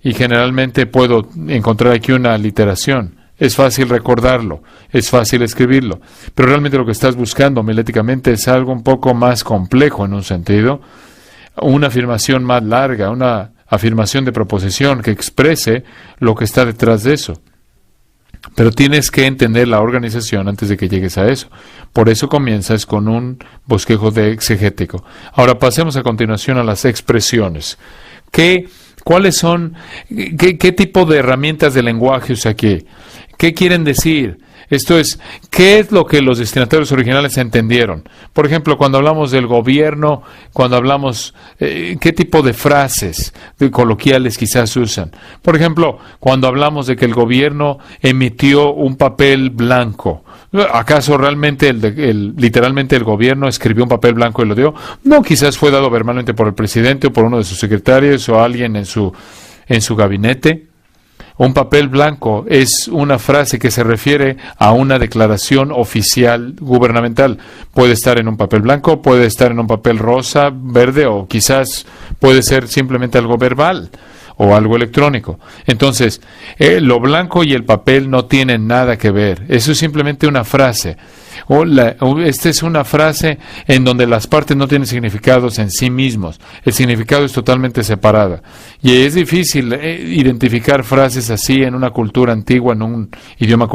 [SPEAKER 1] y generalmente puedo encontrar aquí una literación. Es fácil recordarlo, es fácil escribirlo, pero realmente lo que estás buscando homiléticamente es algo un poco más complejo en un sentido, una afirmación más larga, una afirmación de proposición que exprese lo que está detrás de eso. Pero tienes que entender la organización antes de que llegues a eso. Por eso comienzas con un bosquejo de exegético. Ahora pasemos a continuación a las expresiones. ¿Cuáles son? ¿Qué tipo de herramientas de lenguaje usa aquí? ¿Qué quieren decir? Esto es, ¿qué es lo que los destinatarios originales entendieron? Por ejemplo, cuando hablamos del gobierno, cuando hablamos, ¿qué tipo de frases coloquiales quizás usan? Por ejemplo, cuando hablamos de que el gobierno emitió un papel blanco, ¿acaso realmente literalmente el gobierno escribió un papel blanco y lo dio? No, quizás fue dado verbalmente por el presidente o por uno de sus secretarios o alguien en su gabinete. Un papel blanco es una frase que se refiere a una declaración oficial gubernamental. Puede estar en un papel blanco, puede estar en un papel rosa, verde, o quizás puede ser simplemente algo verbal o algo electrónico. Entonces, lo blanco y el papel no tienen nada que ver. Eso es simplemente una frase. Esta es una frase en donde las partes no tienen significados en sí mismos. El significado es totalmente separado. Y es difícil identificar frases así en una cultura antigua, en un idioma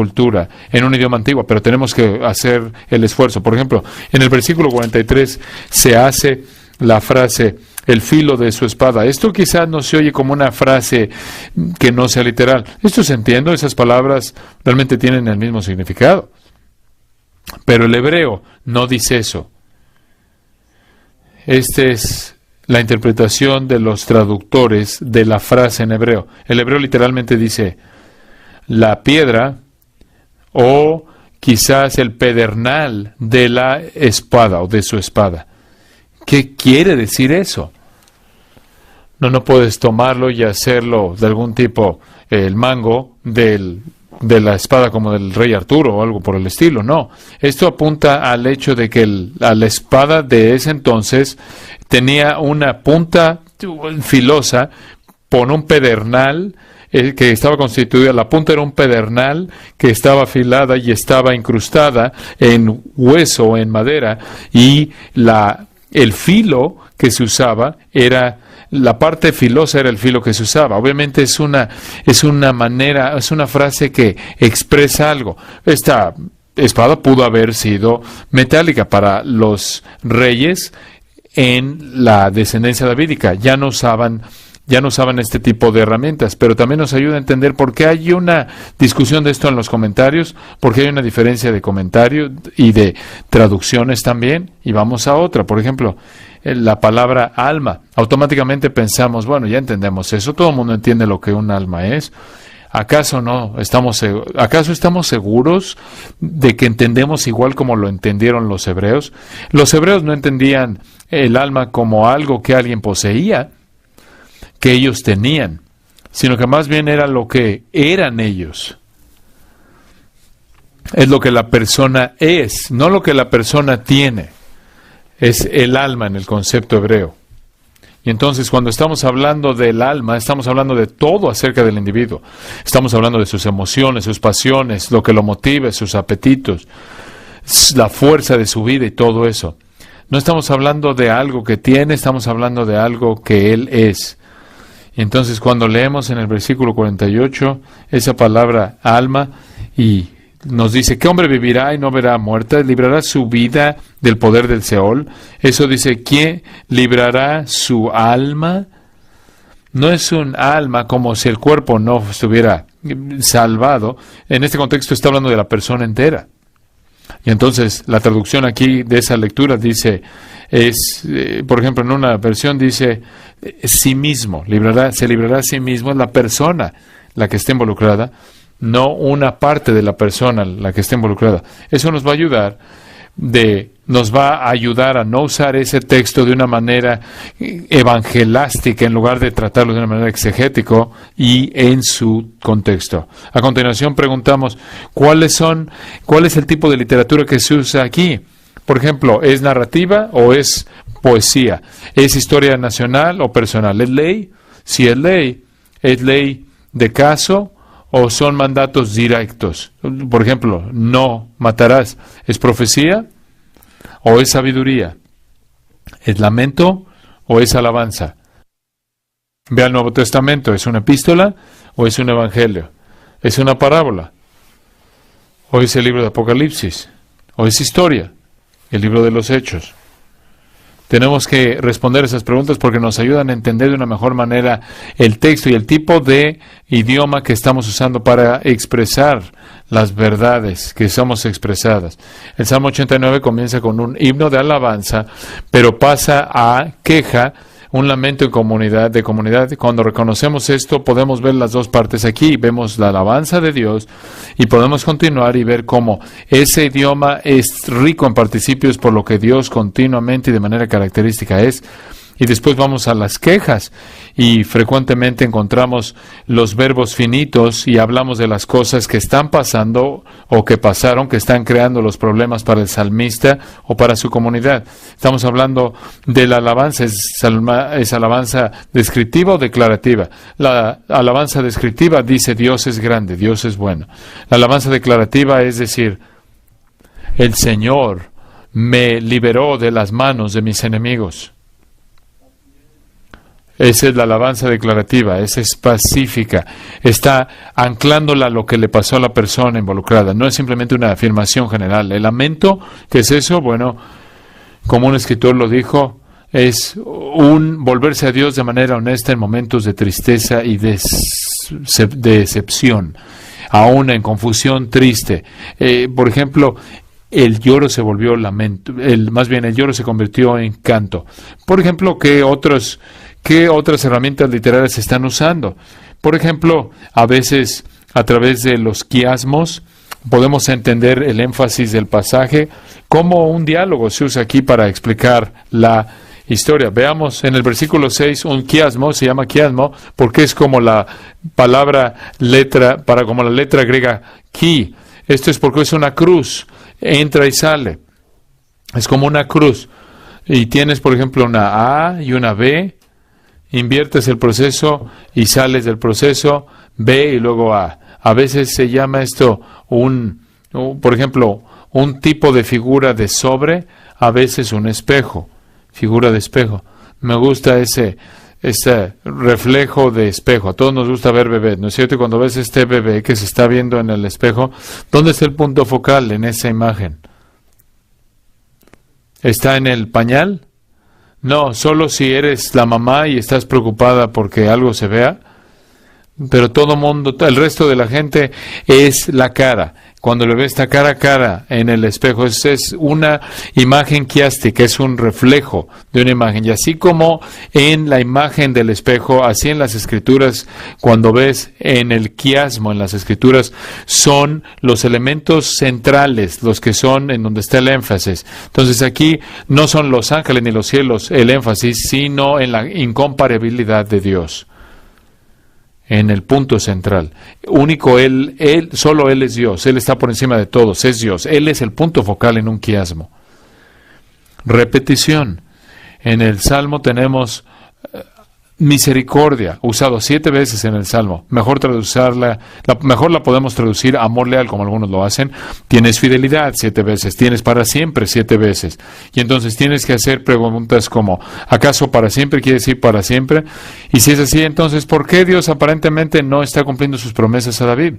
[SPEAKER 1] antiguo, pero tenemos que hacer el esfuerzo. Por ejemplo, en el versículo 43 se hace la frase, el filo de su espada. Esto quizás no se oye como una frase que no sea literal. Esto se entiende, esas palabras realmente tienen el mismo significado. Pero el hebreo no dice eso. Esta es la interpretación de los traductores de la frase en hebreo. El hebreo literalmente dice la piedra o quizás el pedernal de la espada o de su espada. ¿Qué quiere decir eso? No puedes tomarlo y hacerlo de algún tipo, el mango de la espada como del rey Arturo o algo por el estilo. No, esto apunta al hecho de que la espada de ese entonces tenía una punta filosa por un pedernal que estaba constituida, la punta era un pedernal que estaba afilada y estaba incrustada en hueso, en madera, y el filo que se usaba era, la parte filosa era el filo que se usaba. Obviamente es una frase que expresa algo. Esta espada pudo haber sido metálica para los reyes en la descendencia davídica. Ya no usaban ya no usaban este tipo de herramientas, pero también nos ayuda a entender por qué hay una discusión de esto en los comentarios, por qué hay una diferencia de comentario y de traducciones también. Y vamos a otra, por ejemplo, la palabra alma. Automáticamente pensamos, bueno, ya entendemos eso, todo el mundo entiende lo que un alma es. ¿Acaso estamos seguros de que entendemos igual como lo entendieron los hebreos? Los hebreos no entendían el alma como algo que alguien poseía, que ellos tenían, sino que más bien era lo que eran ellos. Es lo que la persona es, no lo que la persona tiene. Es el alma en el concepto hebreo. Y entonces, cuando estamos hablando del alma, estamos hablando de todo acerca del individuo. Estamos hablando de sus emociones, sus pasiones, lo que lo motive, sus apetitos, la fuerza de su vida y todo eso. No estamos hablando de algo que tiene, estamos hablando de algo que él es. Y entonces, cuando leemos en el versículo 48 esa palabra alma y nos dice, ¿qué hombre vivirá y no verá muerte? ¿Librará su vida del poder del Seol? Eso dice, ¿quién librará su alma? No es un alma como si el cuerpo no estuviera salvado. En este contexto está hablando de la persona entera. Y entonces la traducción aquí de esa lectura dice, por ejemplo, en una versión dice, sí mismo, se librará a sí mismo, es la persona la que esté involucrada, no una parte de la persona la que esté involucrada. Eso nos va a ayudar a no usar ese texto de una manera evangelástica en lugar de tratarlo de una manera exegética y en su contexto. A continuación preguntamos, ¿cuál es el tipo de literatura que se usa aquí? Por ejemplo, ¿es narrativa o es poesía? ¿Es historia nacional o personal? ¿Es ley? Si es ley de caso o son mandatos directos. Por ejemplo, no matarás. ¿Es profecía o es sabiduría? ¿Es lamento o es alabanza? Ve al Nuevo Testamento. ¿Es una epístola o es un evangelio? ¿Es una parábola o es el libro de Apocalipsis? ¿O es historia? El libro de los Hechos. Tenemos que responder esas preguntas porque nos ayudan a entender de una mejor manera el texto y el tipo de idioma que estamos usando para expresar las verdades que somos expresadas. El Salmo 89 comienza con un himno de alabanza, pero pasa a queja, un lamento de comunidad. Cuando reconocemos esto, podemos ver las dos partes aquí. Vemos la alabanza de Dios y podemos continuar y ver cómo ese idioma es rico en participios por lo que Dios continuamente y de manera característica es. Y después vamos a las quejas y frecuentemente encontramos los verbos finitos y hablamos de las cosas que están pasando o que pasaron, que están creando los problemas para el salmista o para su comunidad. Estamos hablando de la alabanza, ¿es alabanza descriptiva o declarativa? La alabanza descriptiva dice Dios es grande, Dios es bueno. La alabanza declarativa es decir, el Señor me liberó de las manos de mis enemigos. Esa es la alabanza declarativa, esa es pacífica, está anclándola a lo que le pasó a la persona involucrada, no es simplemente una afirmación general. El lamento, ¿qué es eso? Bueno, como un escritor lo dijo, es un volverse a Dios de manera honesta en momentos de tristeza y de decepción, aún en confusión triste. Por ejemplo, el lloro se volvió lamento, el lloro se convirtió en canto. Por ejemplo, ¿qué otras herramientas literarias se están usando? Por ejemplo, a veces a través de los quiasmos podemos entender el énfasis del pasaje, como un diálogo se usa aquí para explicar la historia. Veamos en el versículo 6 un quiasmo, se llama quiasmo porque es como la letra griega chi. Esto es porque es una cruz, entra y sale. Es como una cruz. Y tienes, por ejemplo, una A y una B. Inviertes el proceso y sales del proceso, B y luego A. A veces se llama esto por ejemplo, un tipo de figura de sobre, a veces un espejo, figura de espejo. Me gusta ese reflejo de espejo. A todos nos gusta ver bebés, ¿no es cierto? Y cuando ves este bebé que se está viendo en el espejo, ¿dónde está el punto focal en esa imagen? ¿Está en el pañal? No, solo si eres la mamá y estás preocupada porque algo se vea, pero todo mundo, el resto de la gente es la cara. Cuando le ves esta cara a cara en el espejo, es una imagen quiástica, es un reflejo de una imagen. Y así como en la imagen del espejo, así en las Escrituras, cuando ves en el quiasmo, en las Escrituras, son los elementos centrales, los que son en donde está el énfasis. Entonces aquí no son los ángeles ni los cielos el énfasis, sino en la incomparabilidad de Dios. En el punto central. Único solo Él es Dios. Él está por encima de todos, es Dios. Él es el punto focal en un quiasmo. Repetición. En el Salmo tenemos misericordia, usado 7 veces en el Salmo. Mejor la podemos traducir amor leal, como algunos lo hacen. Tienes fidelidad 7 veces, tienes para siempre 7 veces. Y entonces tienes que hacer preguntas como, ¿acaso para siempre quiere decir para siempre? Y si es así, entonces, ¿por qué Dios aparentemente no está cumpliendo sus promesas a David?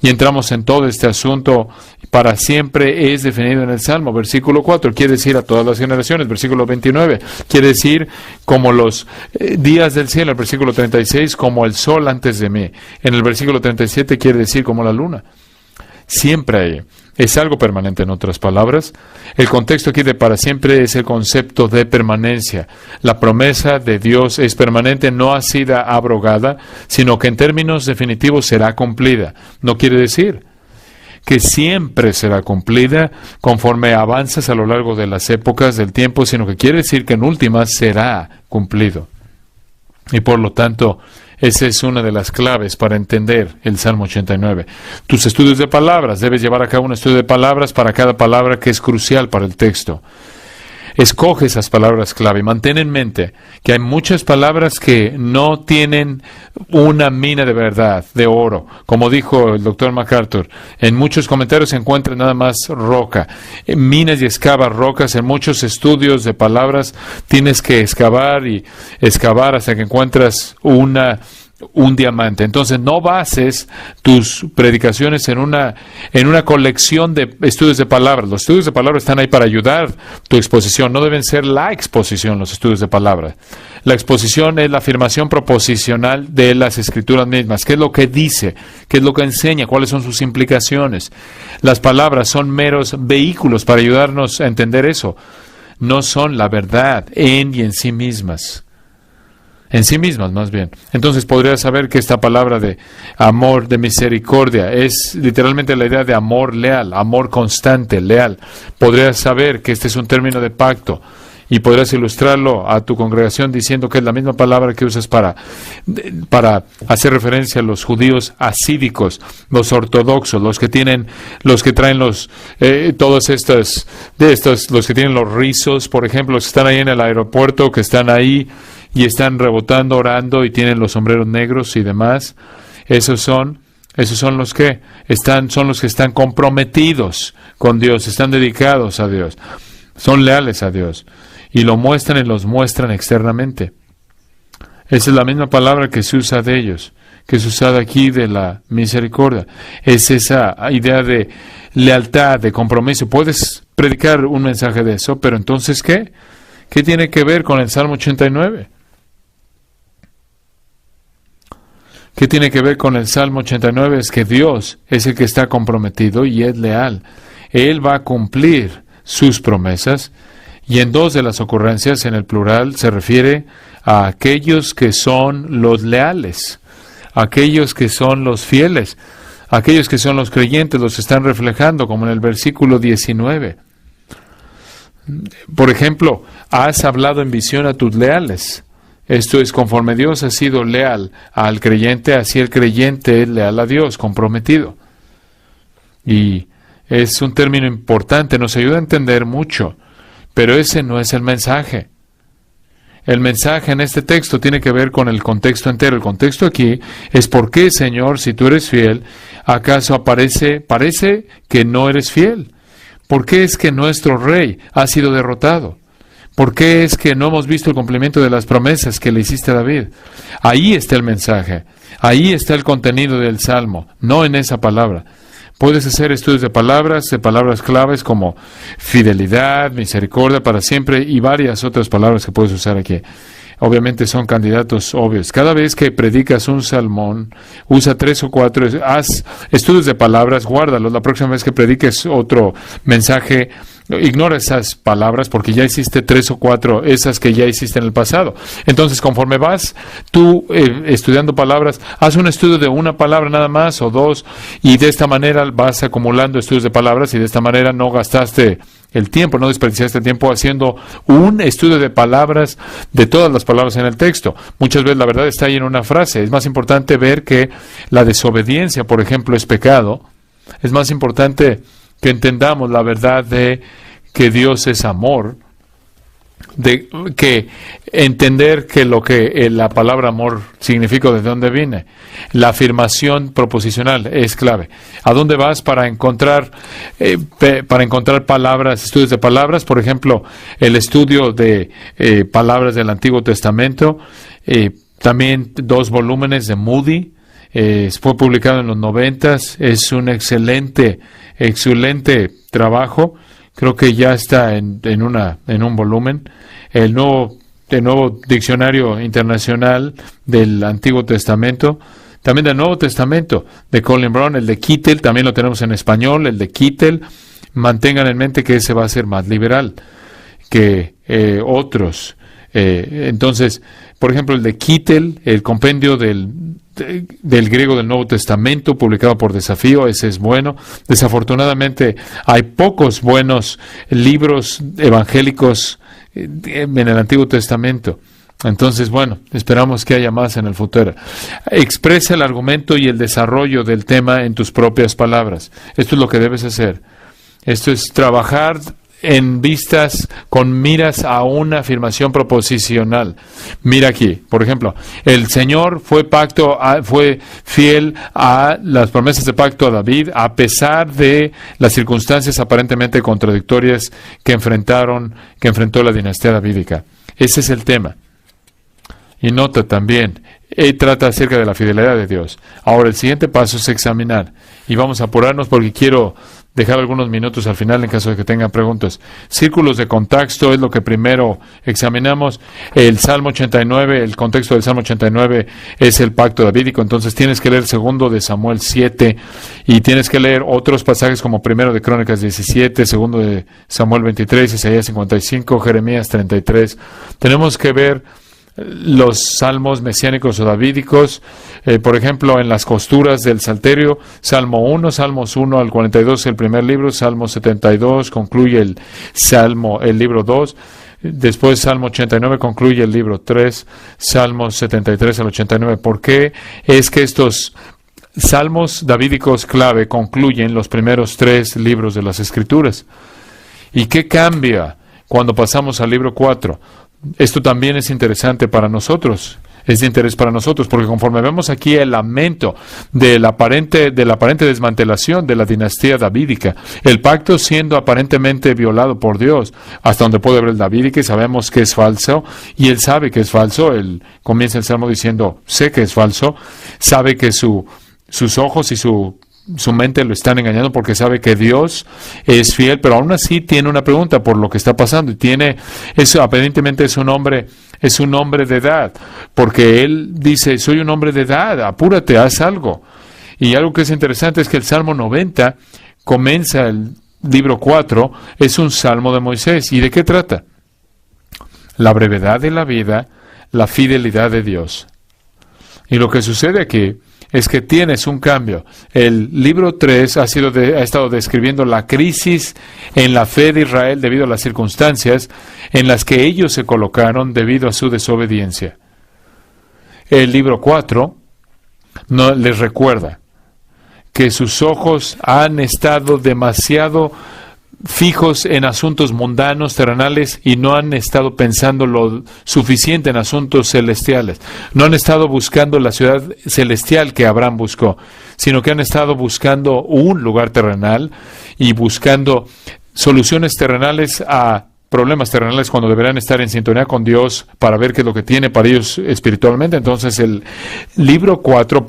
[SPEAKER 1] Y entramos en todo este asunto. Para siempre es definido en el Salmo. Versículo 4, quiere decir a todas las generaciones. Versículo 29, quiere decir como los días del cielo. El versículo 36, como el sol antes de mí. En el versículo 37 quiere decir como la luna. Siempre hay. Es algo permanente, en otras palabras. El contexto aquí de para siempre es el concepto de permanencia. La promesa de Dios es permanente, no ha sido abrogada, sino que en términos definitivos será cumplida. No quiere decir que siempre será cumplida conforme avanzas a lo largo de las épocas del tiempo, sino que quiere decir que en últimas será cumplido. Y por lo tanto, esa es una de las claves para entender el Salmo 89. Tus estudios de palabras, debes llevar a cabo un estudio de palabras para cada palabra que es crucial para el texto. Escoge esas palabras clave. Mantén en mente que hay muchas palabras que no tienen una mina de verdad, de oro. Como dijo el Dr. MacArthur, en muchos comentarios se encuentra nada más roca. Minas y excavas rocas. En muchos estudios de palabras tienes que excavar y excavar hasta que encuentras un diamante. Entonces no bases tus predicaciones en una colección de estudios de palabras. Los estudios de palabras están ahí para ayudar tu exposición. No deben ser la exposición los estudios de palabras. La exposición es la afirmación proposicional de las Escrituras mismas. ¿Qué es lo que dice? ¿Qué es lo que enseña? ¿Cuáles son sus implicaciones? Las palabras son meros vehículos para ayudarnos a entender eso. No son la verdad en y en sí mismas. En sí mismas, más bien. Entonces podrías saber que esta palabra de amor, de misericordia, es literalmente la idea de amor leal, amor constante, leal. Podrías saber que este es un término de pacto y podrías ilustrarlo a tu congregación diciendo que es la misma palabra que usas para hacer referencia a los judíos asídicos, los ortodoxos, los que traen los que tienen los rizos, por ejemplo, los que están ahí en el aeropuerto, que están ahí y están rebotando, orando y tienen los sombreros negros y demás. Esos son los que están comprometidos con Dios, están dedicados a Dios, son leales a Dios y lo muestran y los muestran externamente. Esa es la misma palabra que se usa de ellos, que es usada aquí de la misericordia. Es esa idea de lealtad, de compromiso. Puedes predicar un mensaje de eso, pero entonces ¿qué? ¿Qué tiene que ver con el Salmo 89? ¿Qué tiene que ver con el Salmo 89? Es que Dios es el que está comprometido y es leal. Él va a cumplir sus promesas. Y en 2 de las ocurrencias, en el plural, se refiere a aquellos que son los leales, aquellos que son los fieles, aquellos que son los creyentes, los están reflejando, como en el versículo 19. Por ejemplo, has hablado en visión a tus leales. Esto es conforme Dios ha sido leal al creyente, así el creyente es leal a Dios, comprometido. Y es un término importante, nos ayuda a entender mucho, pero ese no es el mensaje. El mensaje en este texto tiene que ver con el contexto entero. El contexto aquí es ¿por qué, Señor, si tú eres fiel, acaso parece que no eres fiel? ¿Por qué es que nuestro rey ha sido derrotado? ¿Por qué es que no hemos visto el cumplimiento de las promesas que le hiciste a David? Ahí está el mensaje. Ahí está el contenido del Salmo, no en esa palabra. Puedes hacer estudios de palabras claves como fidelidad, misericordia para siempre y varias otras palabras que puedes usar aquí. Obviamente son candidatos obvios. Cada vez que predicas un salmón, usa 3 o 4, haz estudios de palabras, guárdalos. La próxima vez que prediques otro mensaje, ignora esas palabras porque ya hiciste 3 o 4, esas que ya hiciste en el pasado. Entonces, conforme vas tú estudiando palabras, haz un estudio de una palabra nada más o 2, y de esta manera vas acumulando estudios de palabras, y de esta manera no gastaste el tiempo, no desperdiciaste el tiempo haciendo un estudio de palabras, de todas las palabras en el texto. Muchas veces la verdad está ahí en una frase. Es más importante ver que la desobediencia, por ejemplo, es pecado. Es más importante que entendamos la verdad de que Dios es amor, de que entender que lo que la palabra amor significa, de dónde viene. La afirmación proposicional es clave. ¿A dónde vas para encontrar palabras, estudios de palabras? Por ejemplo, el estudio de palabras del Antiguo Testamento, también 2 volúmenes de Moody, fue publicado en los 90s, es un excelente trabajo. Creo que ya está en un volumen. El nuevo diccionario internacional del Antiguo Testamento, también del Nuevo Testamento, de Colin Brown, el de Kittel, también lo tenemos en español, el de Kittel. Mantengan en mente que ese va a ser más liberal que otros. Entonces, por ejemplo, el de Kittel, el compendio del griego del Nuevo Testamento, publicado por Desafío, ese es bueno. Desafortunadamente, hay pocos buenos libros evangélicos en el Antiguo Testamento. Entonces, bueno, esperamos que haya más en el futuro. Expresa el argumento y el desarrollo del tema en tus propias palabras. Esto es lo que debes hacer. Esto es trabajar en vistas con miras a una afirmación proposicional. Mira aquí, por ejemplo, el Señor fue fiel a las promesas de pacto a David, a pesar de las circunstancias aparentemente contradictorias que enfrentó la dinastía davídica. Ese es el tema. Y nota también, trata acerca de la fidelidad de Dios. Ahora, el siguiente paso es examinar. Y vamos a apurarnos porque quiero dejar algunos minutos al final en caso de que tengan preguntas. Círculos de contexto es lo que primero examinamos. El Salmo 89, el contexto del Salmo 89 es el pacto davídico. Entonces tienes que leer 2 de Samuel 7 y tienes que leer otros pasajes como 1 de Crónicas 17, 2 de Samuel 23, Isaías 55, Jeremías 33. Tenemos que ver los salmos mesiánicos o davídicos, por ejemplo, en las costuras del Salterio, Salmo 1, Salmos 1 al 42, el primer libro, Salmo 72, concluye el libro 2, después Salmo 89, concluye el libro 3, Salmos 73 al 89. ¿Por qué es que estos salmos davídicos clave concluyen los primeros 3 libros de las Escrituras? ¿Y qué cambia cuando pasamos al libro 4? Esto también es interesante para nosotros, es de interés para nosotros, porque conforme vemos aquí el lamento de la aparente desmantelación de la dinastía davídica, el pacto siendo aparentemente violado por Dios, hasta donde puede ver el davídico, y sabemos que es falso, y él sabe que es falso. Él comienza el salmo diciendo, sé que es falso, sabe que sus ojos y su mente lo están engañando porque sabe que Dios es fiel, pero aún así tiene una pregunta por lo que está pasando, y aparentemente es un hombre de edad, porque él dice, soy un hombre de edad, apúrate, haz algo. Y algo que es interesante es que el Salmo 90 comienza el libro 4, es un salmo de Moisés. ¿Y de qué trata? La brevedad de la vida, la fidelidad de Dios. Y lo que sucede aquí es que tienes un cambio. El libro 3 ha estado describiendo la crisis en la fe de Israel debido a las circunstancias en las que ellos se colocaron debido a su desobediencia. El libro 4 les recuerda que sus ojos han estado demasiado fijos en asuntos mundanos, terrenales, y no han estado pensando lo suficiente en asuntos celestiales. No han estado buscando la ciudad celestial que Abraham buscó, sino que han estado buscando un lugar terrenal y buscando soluciones terrenales a problemas terrenales cuando deberán estar en sintonía con Dios para ver qué es lo que tiene para ellos espiritualmente. Entonces el libro 4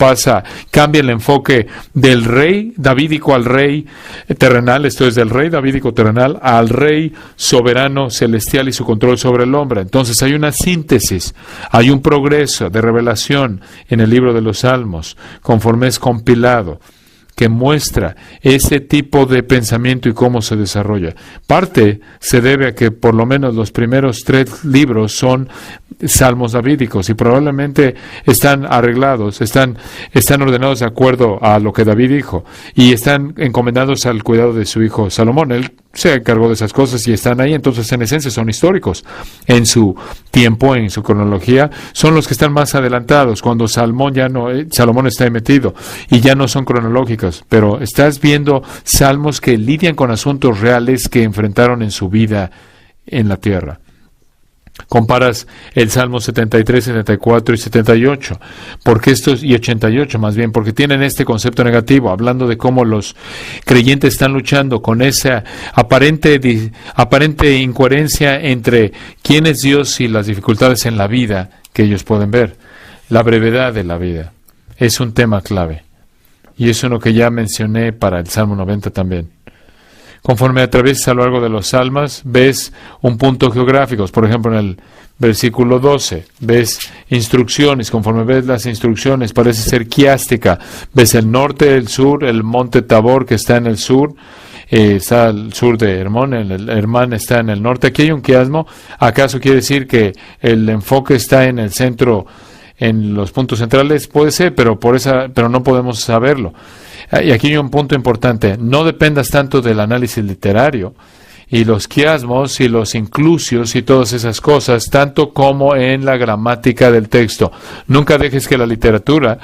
[SPEAKER 1] cambia el enfoque del rey davídico al rey terrenal, esto es del rey davídico terrenal al rey soberano celestial y su control sobre el hombre. Entonces hay una síntesis, hay un progreso de revelación en el libro de los Salmos, conforme es compilado, que muestra ese tipo de pensamiento y cómo se desarrolla. Parte se debe a que por lo menos los primeros 3 libros son salmos davídicos y probablemente están arreglados, están ordenados de acuerdo a lo que David dijo y están encomendados al cuidado de su hijo Salomón. Él se encargó de esas cosas y están ahí, entonces en esencia son históricos. En su tiempo, en su cronología, son los que están más adelantados, cuando Salomón está ahí metido y ya no son cronológicos, pero estás viendo salmos que lidian con asuntos reales que enfrentaron en su vida en la tierra. Comparas el Salmo 73, 74 y 78, y 88 más bien, porque tienen este concepto negativo, hablando de cómo los creyentes están luchando con esa aparente incoherencia entre quién es Dios y las dificultades en la vida que ellos pueden ver. La brevedad de la vida es un tema clave, y es uno que ya mencioné para el Salmo 90 también. Conforme atraviesas a lo largo de los salmos, ves un punto geográfico. Por ejemplo, en el versículo 12, ves instrucciones. Conforme ves las instrucciones, parece ser quiástica. Ves el norte, el sur, el monte Tabor que está en el sur. Está al sur de Hermón, el Hermán está en el norte. Aquí hay un quiasmo. ¿Acaso quiere decir que el enfoque está en el centro, en los puntos centrales? Puede ser, pero no podemos saberlo. Y aquí hay un punto importante. No dependas tanto del análisis literario y los quiasmos y los inclusios y todas esas cosas, tanto como en la gramática del texto. Nunca dejes que la literatura,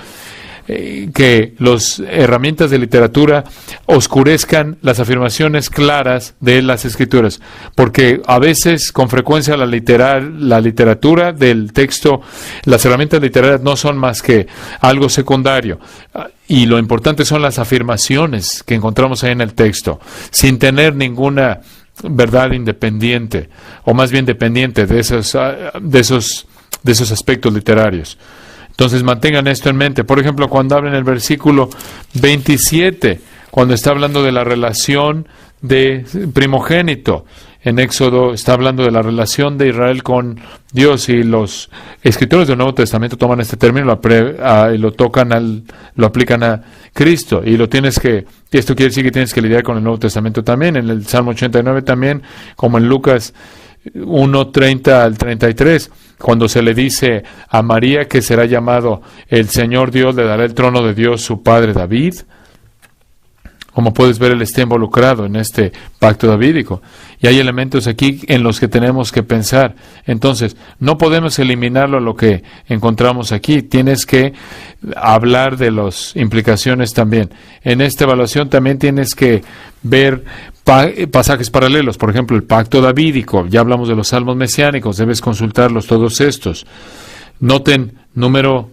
[SPEAKER 1] que las herramientas de literatura oscurezcan las afirmaciones claras de las Escrituras, porque a veces, con frecuencia, la literatura del texto, las herramientas literarias no son más que algo secundario, y lo importante son las afirmaciones que encontramos ahí en el texto, sin tener ninguna verdad independiente, o más bien dependiente de esos aspectos literarios. Entonces mantengan esto en mente. Por ejemplo, cuando habla en el versículo 27, cuando está hablando de la relación de primogénito, en Éxodo está hablando de la relación de Israel con Dios, y los escritores del Nuevo Testamento toman este término y lo aplican a Cristo, y esto quiere decir que tienes que lidiar con el Nuevo Testamento también, en el Salmo 89 también, como en Lucas 1:30 al 33, cuando se le dice a María que será llamado el Señor Dios, le dará el trono de Dios su padre David. Como puedes ver, él está involucrado en este pacto davídico. Y hay elementos aquí en los que tenemos que pensar. Entonces, no podemos eliminarlo lo que encontramos aquí. Tienes que hablar de las implicaciones también. En esta evaluación también tienes que ver pasajes paralelos. Por ejemplo, el pacto davídico. Ya hablamos de los salmos mesiánicos. Debes consultarlos todos estos. Noten, número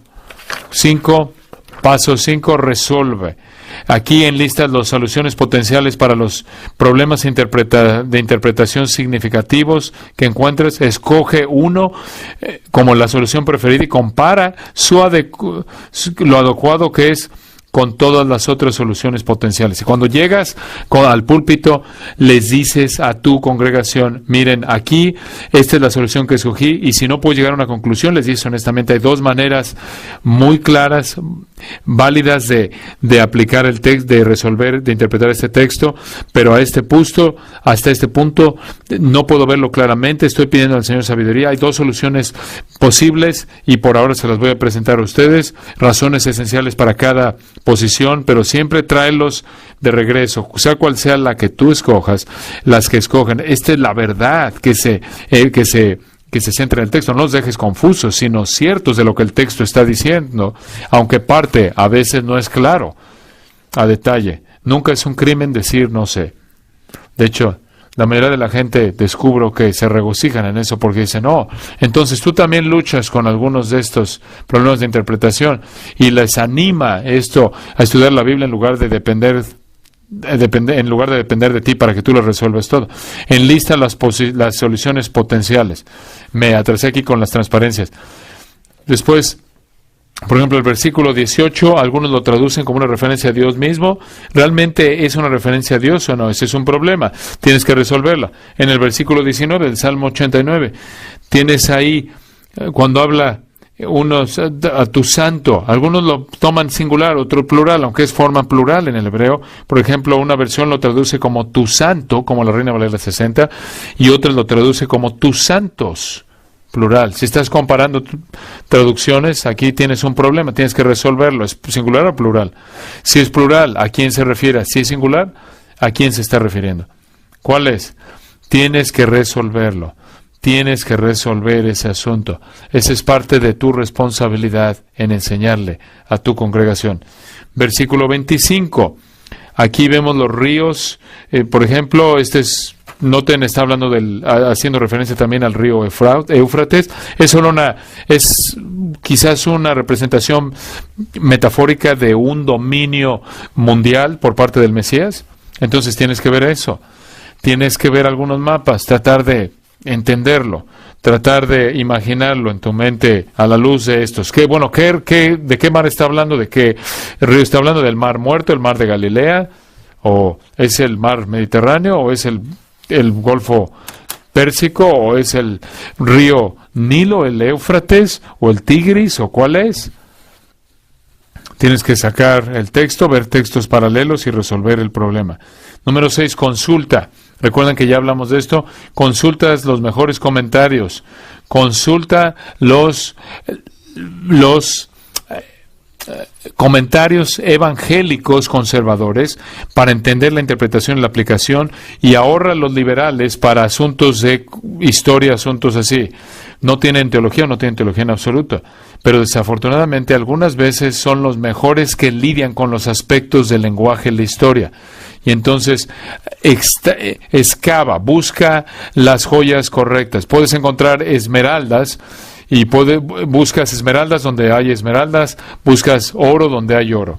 [SPEAKER 1] 5, paso 5, resuelve. Aquí enlistas las soluciones potenciales para los problemas de interpretación significativos que encuentres. Escoge uno como la solución preferida y compara lo adecuado que es con todas las otras soluciones potenciales. Y cuando llegas al púlpito, les dices a tu congregación: miren, aquí, esta es la solución que escogí, y si no puedo llegar a una conclusión, les dices honestamente, hay 2 maneras muy claras, válidas de aplicar el texto, de resolver, de interpretar este texto, pero hasta este punto, no puedo verlo claramente, estoy pidiendo al Señor sabiduría. Hay 2 soluciones posibles, y por ahora se las voy a presentar a ustedes, razones esenciales para cada posición, pero siempre tráelos de regreso, sea cual sea la que tú escojas, las que escogen. Esta es la verdad que se centra en el texto. No los dejes confusos, sino ciertos de lo que el texto está diciendo, aunque parte a veces no es claro a detalle. Nunca es un crimen decir no sé. De hecho, la mayoría de la gente descubro que se regocijan en eso porque dicen, no, entonces tú también luchas con algunos de estos problemas de interpretación, y les anima esto a estudiar la Biblia en lugar de depender en lugar de depender de ti para que tú lo resuelvas todo. Enlista las soluciones potenciales. Me atrasé aquí con las transparencias. Después, por ejemplo, el versículo 18, algunos lo traducen como una referencia a Dios mismo. ¿Realmente es una referencia a Dios o no? Ese es un problema. Tienes que resolverla. En el versículo 19 del Salmo 89, tienes ahí, cuando habla a tu santo, algunos lo toman singular, otro plural, aunque es forma plural en el hebreo. Por ejemplo, una versión lo traduce como tu santo, como la Reina Valera 60, y otra lo traduce como tus santos, plural. Si estás comparando traducciones, aquí tienes un problema, tienes que resolverlo. ¿Es singular o plural? Si es plural, ¿a quién se refiere? Si es singular, ¿a quién se está refiriendo? ¿Cuál es? Tienes que resolverlo. Tienes que resolver ese asunto. Esa es parte de tu responsabilidad en enseñarle a tu congregación. Versículo 25. Aquí vemos los ríos. Por ejemplo, noten, está hablando haciendo referencia también al río Éufrates. Es quizás una representación metafórica de un dominio mundial por parte del Mesías. Entonces tienes que ver eso. Tienes que ver algunos mapas, tratar de entenderlo, tratar de imaginarlo en tu mente a la luz de estos. ¿De qué mar está hablando? ¿De qué río está hablando? ¿Del mar muerto, el mar de Galilea? ¿O es el mar Mediterráneo? ¿O es el Golfo Pérsico? ¿O es el río Nilo, el Éufrates? ¿O el Tigris? ¿O cuál es? Tienes que sacar el texto, ver textos paralelos y resolver el problema. Número 6, consulta. Recuerdan que ya hablamos de esto. Consultas los mejores comentarios. Consulta los comentarios evangélicos conservadores para entender la interpretación y la aplicación, y ahorra los liberales para asuntos de historia, asuntos así. No tienen teología en absoluto, pero desafortunadamente algunas veces son los mejores que lidian con los aspectos del lenguaje en la historia. Y entonces excava, busca las joyas correctas. Puedes encontrar esmeraldas y buscas esmeraldas donde hay esmeraldas, buscas oro donde hay oro.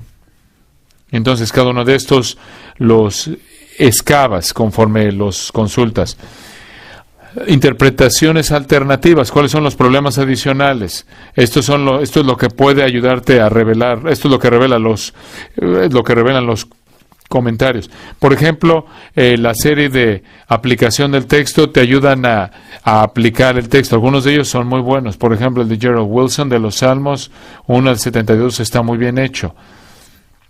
[SPEAKER 1] Entonces cada uno de estos los excavas conforme los consultas. Interpretaciones alternativas. ¿Cuáles son los problemas adicionales? Esto es lo que puede ayudarte a revelar. Esto es lo que revelan los comentarios. Por ejemplo, la serie de aplicación del texto te ayudan a aplicar el texto. Algunos de ellos son muy buenos. Por ejemplo, el de Gerald Wilson de los Salmos 1 al 72 está muy bien hecho.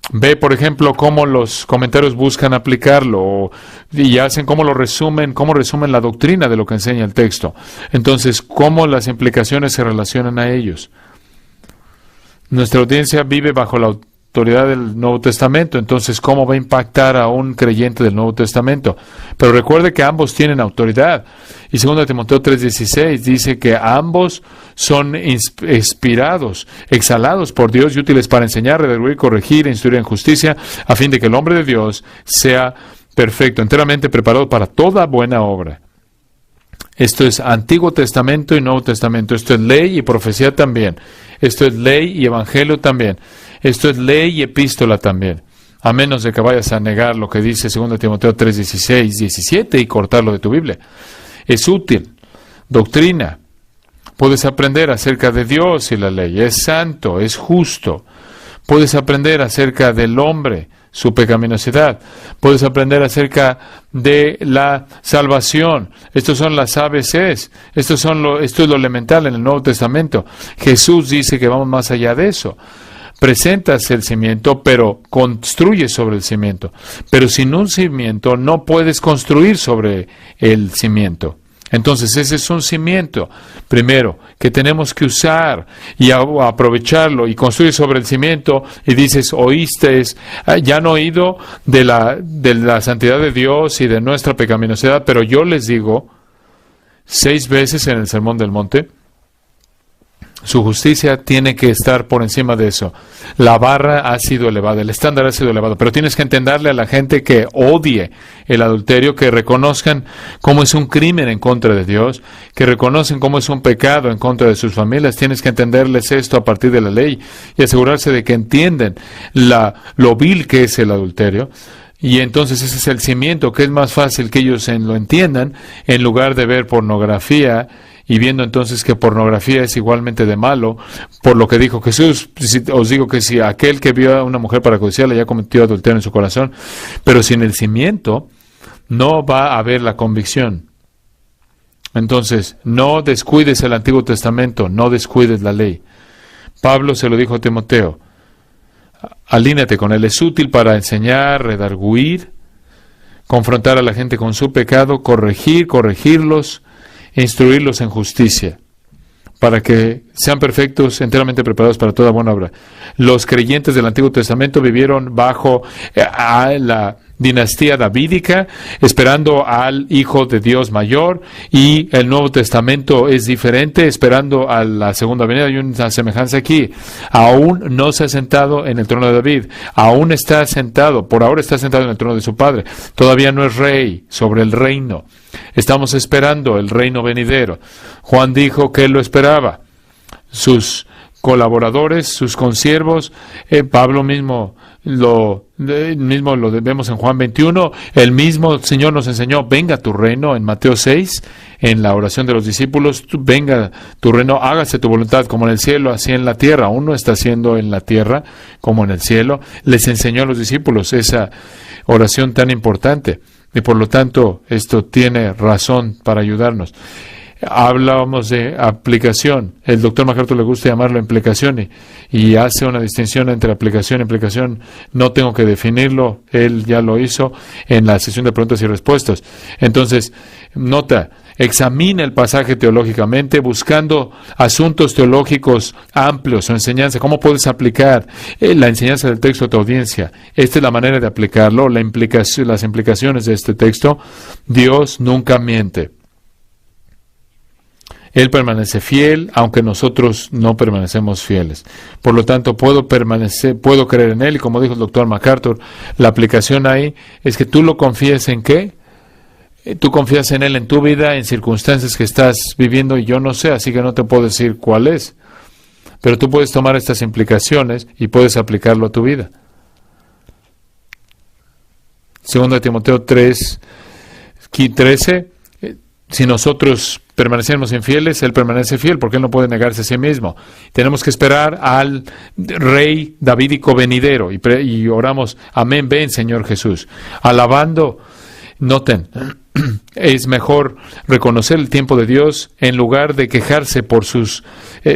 [SPEAKER 1] Ve, por ejemplo, cómo los comentarios buscan aplicarlo y hacen cómo resumen la doctrina de lo que enseña el texto. Entonces, cómo las implicaciones se relacionan a ellos. Nuestra audiencia vive bajo la autoridad del Nuevo Testamento, entonces ¿cómo va a impactar a un creyente del Nuevo Testamento? Pero recuerde que ambos tienen autoridad, y 2 Timoteo 3:16 dice que ambos son inspirados, exhalados por Dios y útiles para enseñar, redarguir, corregir e instruir en justicia, a fin de que el hombre de Dios sea perfecto, enteramente preparado para toda buena obra. Esto es Antiguo Testamento y Nuevo Testamento. Esto es ley y profecía también. Esto es ley y evangelio también. Esto es ley y epístola también. A menos de que vayas a negar lo que dice 2 Timoteo 3:16, 17 y cortarlo de tu Biblia. Es útil. Doctrina. Puedes aprender acerca de Dios y la ley. Es santo, es justo. Puedes aprender acerca del hombre, su pecaminosidad. Puedes aprender acerca de la salvación. Estos son las ABCs. Esto es lo elemental en el Nuevo Testamento. Jesús dice que vamos más allá de eso. Presentas el cimiento, pero construyes sobre el cimiento. Pero sin un cimiento no puedes construir sobre el cimiento. Entonces ese es un cimiento, primero, que tenemos que usar y aprovecharlo y construir sobre el cimiento. Y dices, ya han oído de la santidad de Dios y de nuestra pecaminosidad, pero yo les digo 6 veces en el Sermón del Monte, su justicia tiene que estar por encima de eso. La barra ha sido elevada, el estándar ha sido elevado, pero tienes que entenderle a la gente que odie el adulterio, que reconozcan cómo es un crimen en contra de Dios, que reconocen cómo es un pecado en contra de sus familias. Tienes que entenderles esto a partir de la ley y asegurarse de que entienden lo vil que es el adulterio. Y entonces ese es el cimiento, que es más fácil que ellos lo entiendan, en lugar de ver pornografía y viendo entonces que pornografía es igualmente de malo, por lo que dijo Jesús. Os digo que si aquel que vio a una mujer para codiciarla ya cometió adulterio en su corazón, pero sin el cimiento no va a haber la convicción. Entonces, no descuides el Antiguo Testamento, no descuides la ley. Pablo se lo dijo a Timoteo, alíneate con él, es útil para enseñar, redarguir, confrontar a la gente con su pecado, corregirlos, e instruirlos en justicia, para que sean perfectos, enteramente preparados para toda buena obra. Los creyentes del Antiguo Testamento vivieron bajo la dinastía davídica, esperando al Hijo de Dios mayor, y el Nuevo Testamento es diferente, esperando a la segunda venida. Hay una semejanza aquí. Aún no se ha sentado en el trono de David, aún está sentado, por ahora está sentado en el trono de su padre. Todavía no es rey sobre el reino. Estamos esperando el reino venidero. Juan dijo que él lo esperaba. Sus colaboradores, sus consiervos, Pablo mismo lo vemos en Juan 21, el mismo Señor nos enseñó, venga tu reino, en Mateo 6, en la oración de los discípulos, venga tu reino, hágase tu voluntad como en el cielo, así en la tierra. Aún no está haciendo en la tierra como en el cielo. Les enseñó a los discípulos esa oración tan importante, y por lo tanto esto tiene razón para ayudarnos. Hablábamos de aplicación. El doctor MacArthur le gusta llamarlo implicación y hace una distinción entre aplicación e implicación. No tengo que definirlo, él ya lo hizo en la sesión de preguntas y respuestas. Entonces, nota, examina el pasaje teológicamente, buscando asuntos teológicos amplios o enseñanza. ¿Cómo puedes aplicar la enseñanza del texto a tu audiencia? Esta es la manera de aplicarlo, las implicaciones de este texto. Dios nunca miente. Él permanece fiel, aunque nosotros no permanecemos fieles. Por lo tanto, puedo creer en Él, y como dijo el doctor MacArthur, la aplicación ahí es que tú lo confíes en ¿qué? Tú confías en Él en tu vida, en circunstancias que estás viviendo, y yo no sé, así que no te puedo decir cuál es. Pero tú puedes tomar estas implicaciones y puedes aplicarlo a tu vida. 2 Timoteo 3:13, si nosotros permanecemos infieles, Él permanece fiel, porque Él no puede negarse a sí mismo. Tenemos que esperar al Rey davídico venidero, y oramos, amén, ven Señor Jesús. Alabando, noten, es mejor reconocer el tiempo de Dios en lugar de quejarse por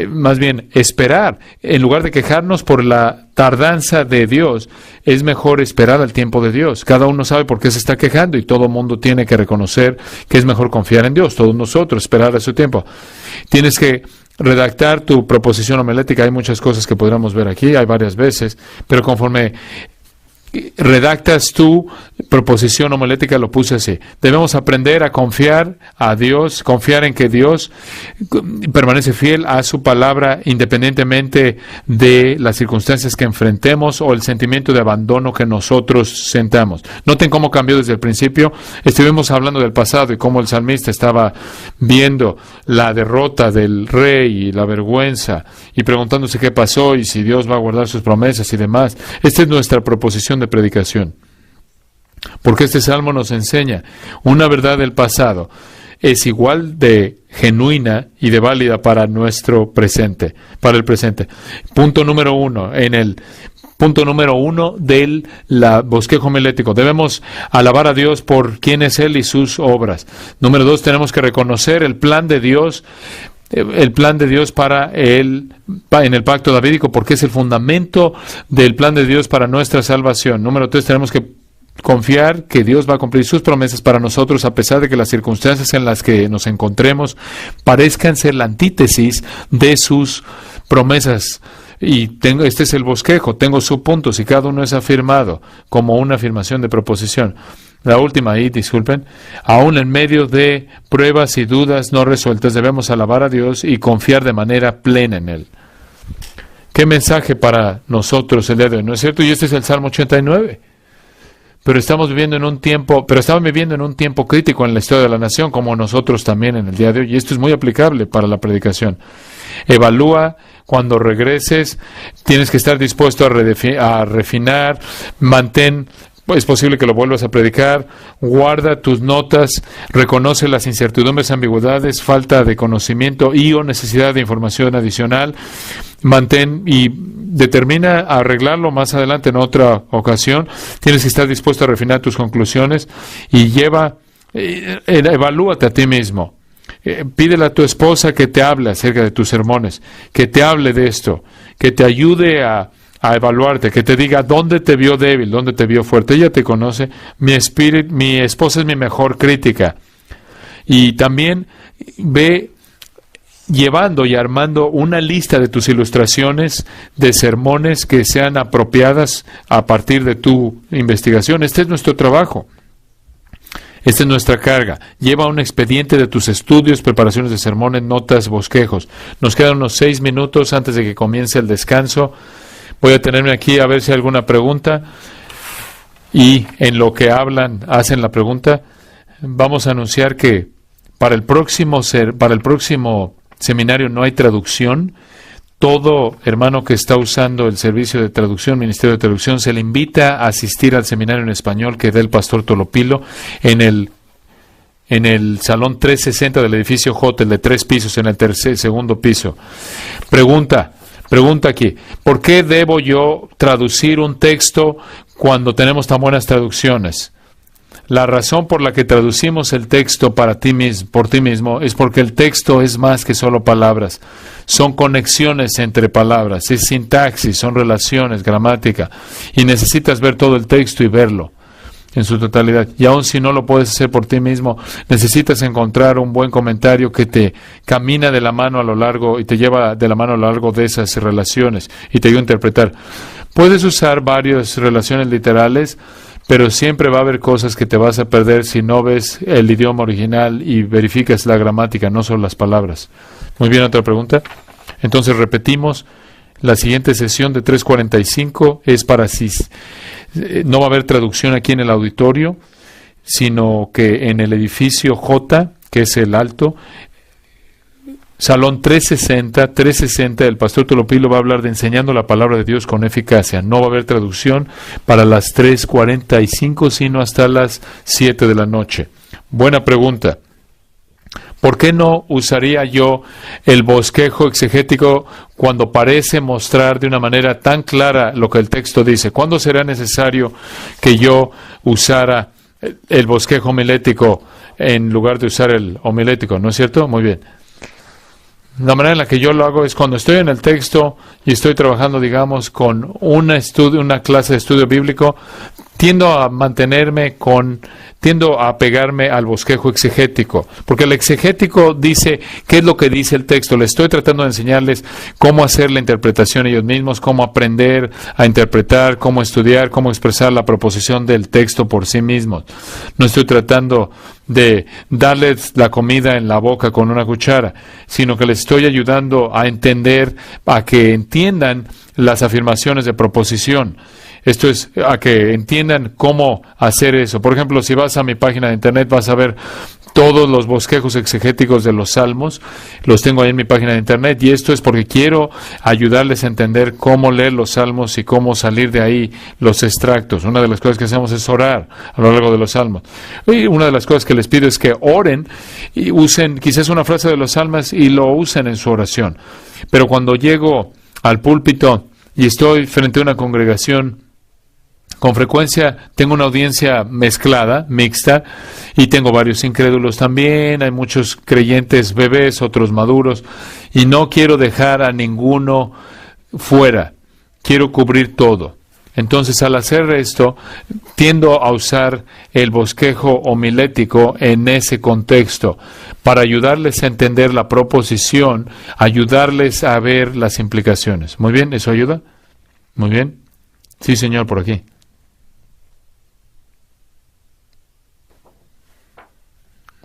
[SPEAKER 1] más bien esperar, en lugar de quejarnos por la tardanza de Dios, es mejor esperar al tiempo de Dios. Cada uno sabe por qué se está quejando, y todo mundo tiene que reconocer que es mejor confiar en Dios, todos nosotros, esperar a su tiempo. Tienes que redactar tu proposición homilética. Hay muchas cosas que podríamos ver aquí, hay varias veces, pero conforme redactas tu proposición homilética, lo puse así: debemos aprender a confiar a Dios, confiar en que Dios permanece fiel a su palabra independientemente de las circunstancias que enfrentemos o el sentimiento de abandono que nosotros sentamos. Noten cómo cambió desde el principio. Estuvimos hablando del pasado y cómo el salmista estaba viendo la derrota del rey y la vergüenza y preguntándose qué pasó y si Dios va a guardar sus promesas y demás. Esta es nuestra proposición de predicación, porque este salmo nos enseña una verdad del pasado es igual de genuina y de válida para nuestro presente, para el presente. Punto número uno del bosquejo homilético: debemos alabar a Dios por quién es Él y sus obras. Número 2, tenemos que reconocer el plan de Dios en el pacto davídico, porque es el fundamento del plan de Dios para nuestra salvación. Número 3, tenemos que confiar que Dios va a cumplir sus promesas para nosotros, a pesar de que las circunstancias en las que nos encontremos parezcan ser la antítesis de sus promesas. Y este es el bosquejo, tengo subpuntos y cada uno es afirmado como una afirmación de proposición. La última ahí, disculpen, aún en medio de pruebas y dudas no resueltas, debemos alabar a Dios y confiar de manera plena en Él. ¿Qué mensaje para nosotros el día de hoy? ¿No es cierto? Y este es el Salmo 89. Pero estamos viviendo en un tiempo crítico en la historia de la nación, como nosotros también en el día de hoy. Y esto es muy aplicable para la predicación. Evalúa cuando regreses, tienes que estar dispuesto a refinar, mantén es posible que lo vuelvas a predicar. Guarda tus notas, reconoce las incertidumbres, ambigüedades, falta de conocimiento y o necesidad de información adicional. Mantén y determina arreglarlo más adelante en otra ocasión. Tienes que estar dispuesto a refinar tus conclusiones y evalúate a ti mismo. Pídele a tu esposa que te hable acerca de tus sermones, que te hable de esto, que te ayude a evaluarte, que te diga dónde te vio débil, dónde te vio fuerte. Ella te conoce. Mi esposa es mi mejor crítica. Y también ve llevando y armando una lista de tus ilustraciones de sermones que sean apropiadas a partir de tu investigación. Este es nuestro trabajo. Esta es nuestra carga. Lleva un expediente de tus estudios, preparaciones de sermones, notas, bosquejos. Nos quedan unos 6 minutos antes de que comience el descanso. Voy a tenerme aquí a ver si hay alguna pregunta. Y en lo que hacen la pregunta, vamos a anunciar que para el próximo seminario no hay traducción. Todo hermano que está usando el servicio de traducción, Ministerio de Traducción, se le invita a asistir al seminario en español que da el pastor Tolopilo en el salón 360 del edificio J, el de 3 pisos, en el segundo piso. Pregunta aquí, ¿por qué debo yo traducir un texto cuando tenemos tan buenas traducciones? La razón por la que traducimos el texto por ti mismo, es porque el texto es más que solo palabras. Son conexiones entre palabras, es sintaxis, son relaciones, gramática. Y necesitas ver todo el texto y verlo en su totalidad. Y aun si no lo puedes hacer por ti mismo, necesitas encontrar un buen comentario que te camina de la mano a lo largo y te lleva de la mano a lo largo de esas relaciones y te ayuda a interpretar. Puedes usar varias relaciones literales, pero siempre va a haber cosas que te vas a perder si no ves el idioma original y verificas la gramática, no solo las palabras. Muy bien, otra pregunta. Entonces repetimos, la siguiente sesión de 3:45 es para si no va a haber traducción aquí en el auditorio, sino que en el edificio J, que es el alto, Salón 360, el pastor Tolopilo va a hablar de enseñando la palabra de Dios con eficacia. No va a haber traducción para las 3:45, sino hasta las 7 de la noche. Buena pregunta. ¿Por qué no usaría yo el bosquejo exegético cuando parece mostrar de una manera tan clara lo que el texto dice? ¿Cuándo será necesario que yo usara el bosquejo homilético en lugar de usar el homilético? ¿No es cierto? Muy bien. La manera en la que yo lo hago es cuando estoy en el texto y estoy trabajando, digamos, con una clase de estudio bíblico, tiendo a apegarme al bosquejo exegético, porque el exegético dice qué es lo que dice el texto. Le estoy tratando de enseñarles cómo hacer la interpretación ellos mismos, cómo aprender a interpretar, cómo estudiar, cómo expresar la proposición del texto por sí mismos. No estoy tratando de darles la comida en la boca con una cuchara, sino que les estoy ayudando a entender, a que entiendan las afirmaciones de proposición. Esto es, a que entiendan cómo hacer eso. Por ejemplo, si vas a mi página de internet, vas a ver todos los bosquejos exegéticos de los salmos. Los tengo ahí en mi página de internet, y esto es porque quiero ayudarles a entender cómo leer los salmos y cómo salir de ahí los extractos. Una de las cosas que hacemos es orar a lo largo de los salmos. Y una de las cosas que les pido es que oren y usen quizás una frase de los salmos y lo usen en su oración. Pero cuando llego al púlpito y estoy frente a una congregación, con frecuencia tengo una audiencia mixta, y tengo varios incrédulos también. Hay muchos creyentes bebés, otros maduros, y no quiero dejar a ninguno fuera. Quiero cubrir todo. Entonces, al hacer esto, tiendo a usar el bosquejo homilético en ese contexto para ayudarles a entender la proposición, ayudarles a ver las implicaciones. Muy bien, ¿eso ayuda? Muy bien. Sí, señor, por aquí.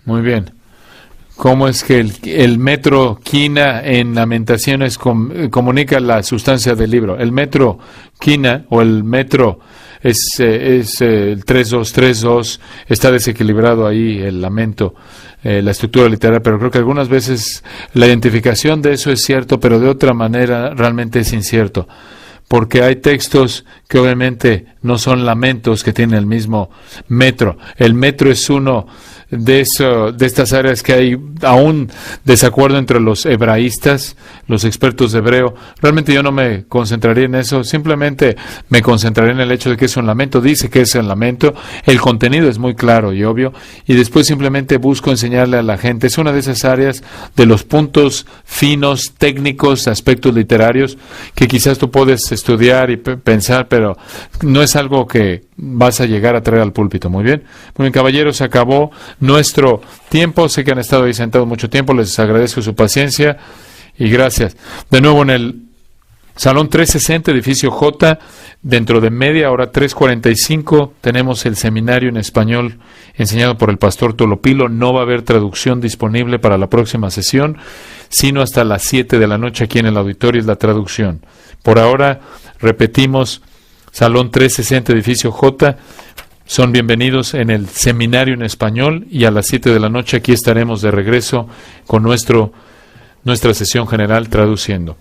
[SPEAKER 1] Muy bien. ¿Cómo es que el metro quina en Lamentaciones comunica la sustancia del libro? El metro quina, o el metro es el 3232, está desequilibrado ahí el lamento, la estructura literaria, pero creo que algunas veces la identificación de eso es cierto, pero de otra manera realmente es incierto. porque hay textos que obviamente no son lamentos que tienen el mismo metro. El metro es uno de estas áreas que hay aún desacuerdo entre los hebraístas, los expertos de hebreo. Realmente yo no me concentraría en eso, simplemente me concentraré en el hecho de que es un lamento. Dice que es un lamento, el contenido es muy claro y obvio, y después simplemente busco enseñarle a la gente. Es una de esas áreas de los puntos finos, técnicos, aspectos literarios, que quizás tú puedes estudiar y pensar, pero no es algo que vas a llegar a traer al púlpito. Muy bien, caballeros, acabó nuestro tiempo. Sé que han estado ahí sentados mucho tiempo, les agradezco su paciencia y gracias. De nuevo en el Salón 360, edificio J, dentro de media hora, 3:45, tenemos el seminario en español enseñado por el pastor Tolopilo. No va a haber traducción disponible para la próxima sesión, sino hasta las 7 de la noche aquí en el auditorio es la traducción. Por ahora, repetimos, Salón 360, edificio J, son bienvenidos en el seminario en español y a las 7 de la noche aquí estaremos de regreso con nuestra sesión general traduciendo.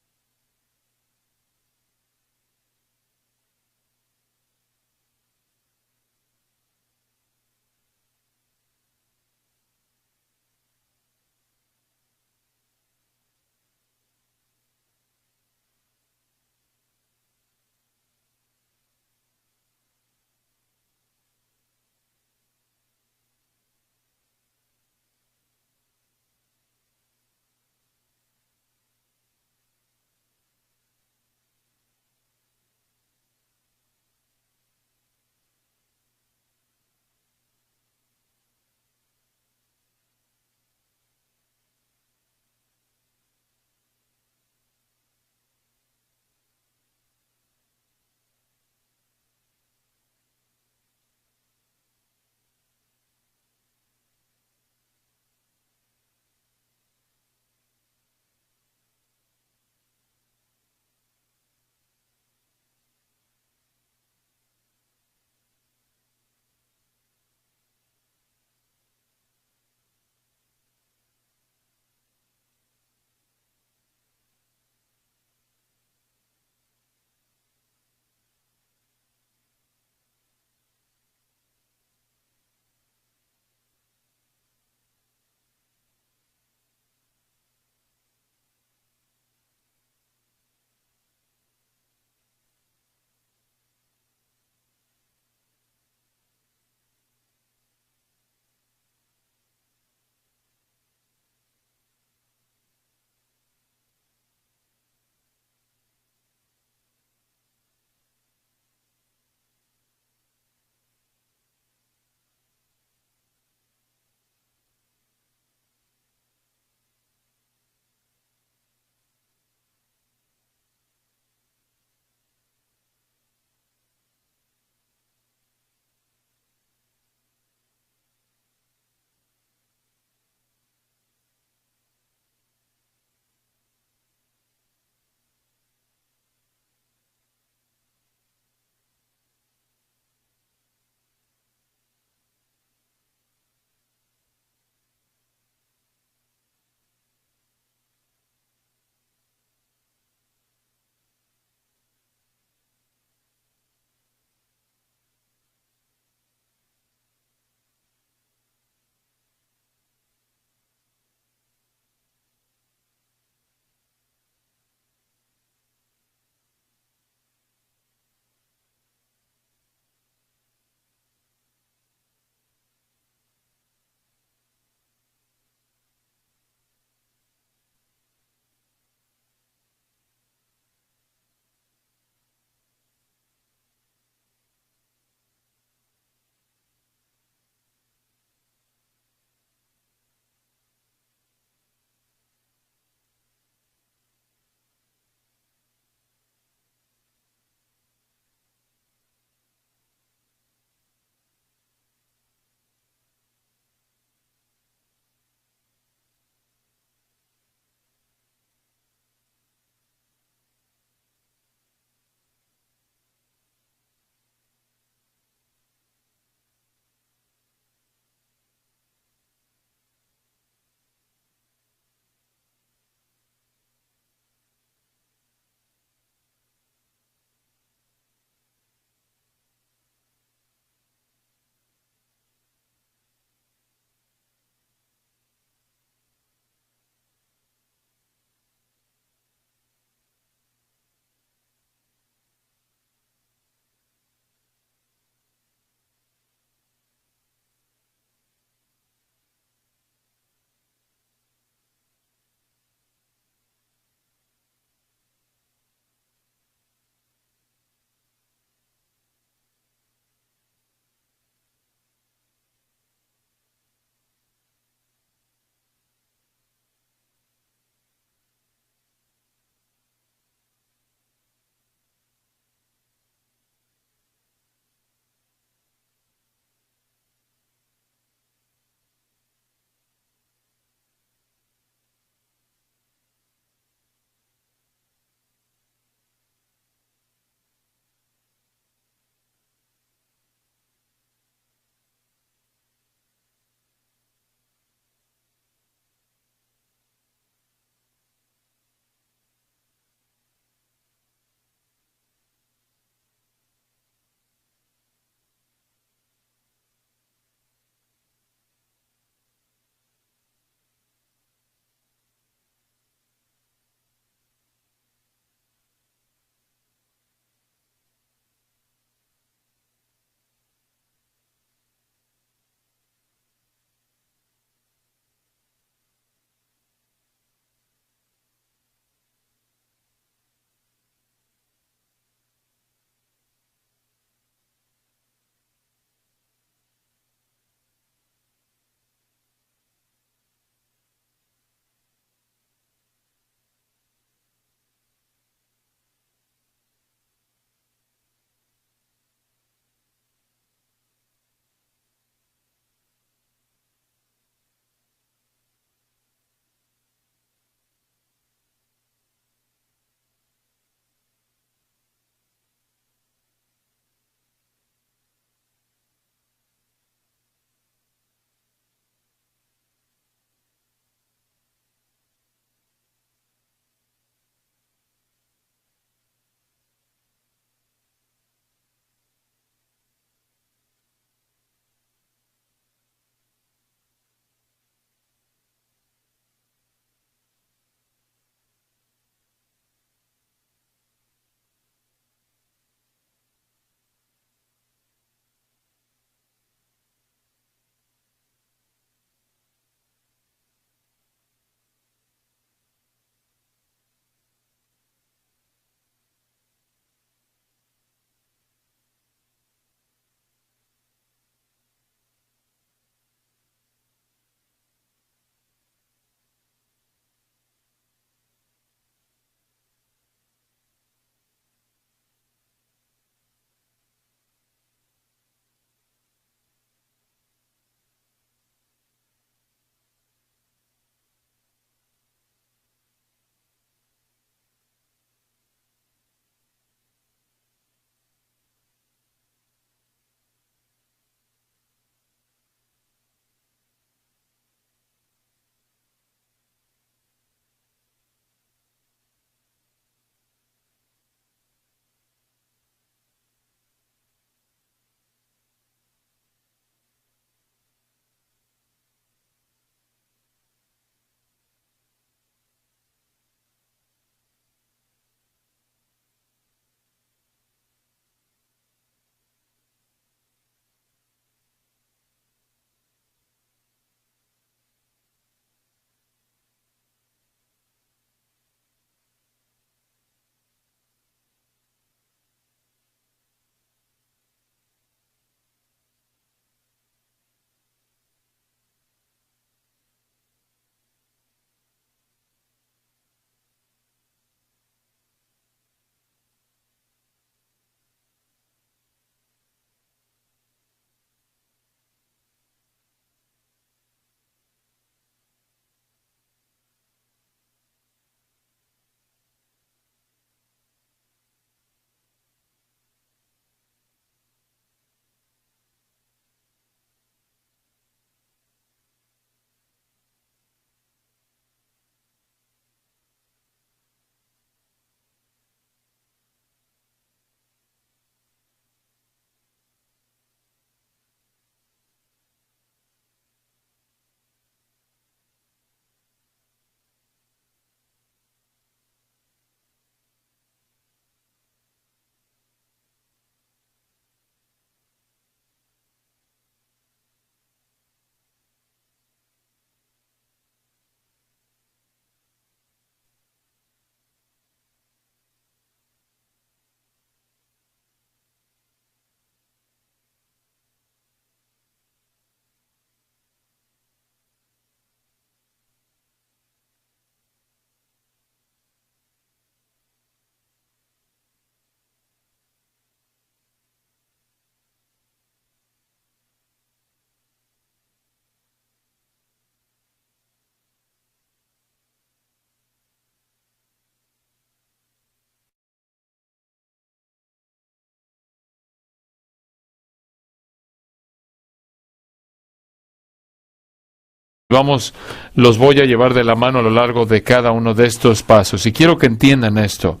[SPEAKER 1] Los voy a llevar de la mano a lo largo de cada uno de estos pasos. Y quiero que entiendan esto,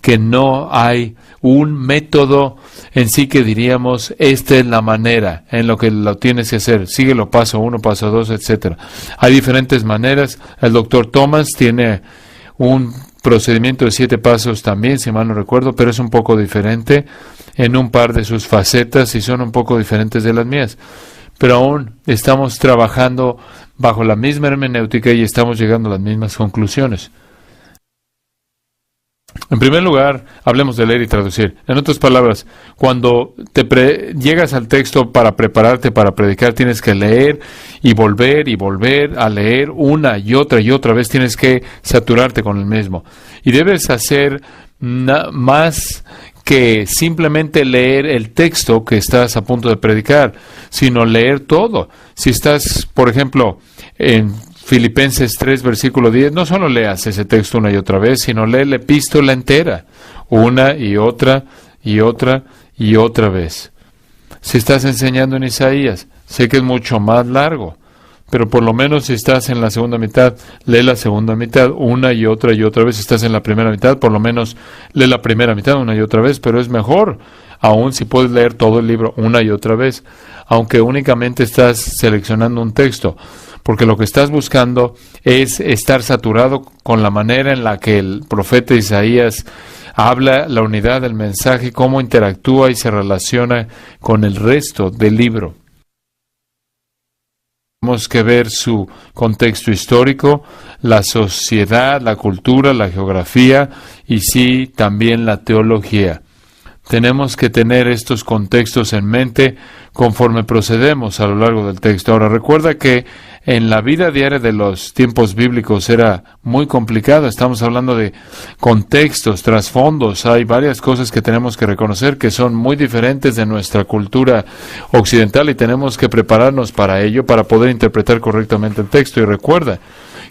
[SPEAKER 1] que no hay un método en sí que diríamos, esta es la manera en lo que lo tienes que hacer. Síguelo paso 1, paso 2, etcétera. Hay diferentes maneras. El doctor Thomas tiene un procedimiento de 7 pasos también, si mal no recuerdo, pero es un poco diferente en un par de sus facetas y son un poco diferentes de las mías. Pero aún estamos trabajando bajo la misma hermenéutica y estamos llegando a las mismas conclusiones. En primer lugar, hablemos de leer y traducir. En otras palabras, cuando llegas al texto para prepararte para predicar, tienes que leer y volver a leer una y otra vez. Tienes que saturarte con el mismo. Y debes hacer más que simplemente leer el texto que estás a punto de predicar, sino leer todo. Si estás, por ejemplo, en Filipenses 3, versículo 10, no solo leas ese texto una y otra vez, sino lee la epístola entera, una y otra vez. Si estás enseñando en Isaías, sé que es mucho más largo, pero por lo menos si estás en la segunda mitad, lee la segunda mitad una y otra vez. Si estás en la primera mitad, por lo menos lee la primera mitad una y otra vez, pero es mejor aún si puedes leer todo el libro una y otra vez, aunque únicamente estás seleccionando un texto, porque lo que estás buscando es estar saturado con la manera en la que el profeta Isaías habla, la unidad del mensaje, cómo interactúa y se relaciona con el resto del libro. Tenemos que ver su contexto histórico, la sociedad, la cultura, la geografía y sí, también la teología. Tenemos que tener estos contextos en mente conforme procedemos a lo largo del texto. Ahora, recuerda que en la vida diaria de los tiempos bíblicos era muy complicado. Estamos hablando de contextos, trasfondos. Hay varias cosas que tenemos que reconocer que son muy diferentes de nuestra cultura occidental y tenemos que prepararnos para ello, para poder interpretar correctamente el texto. Y recuerda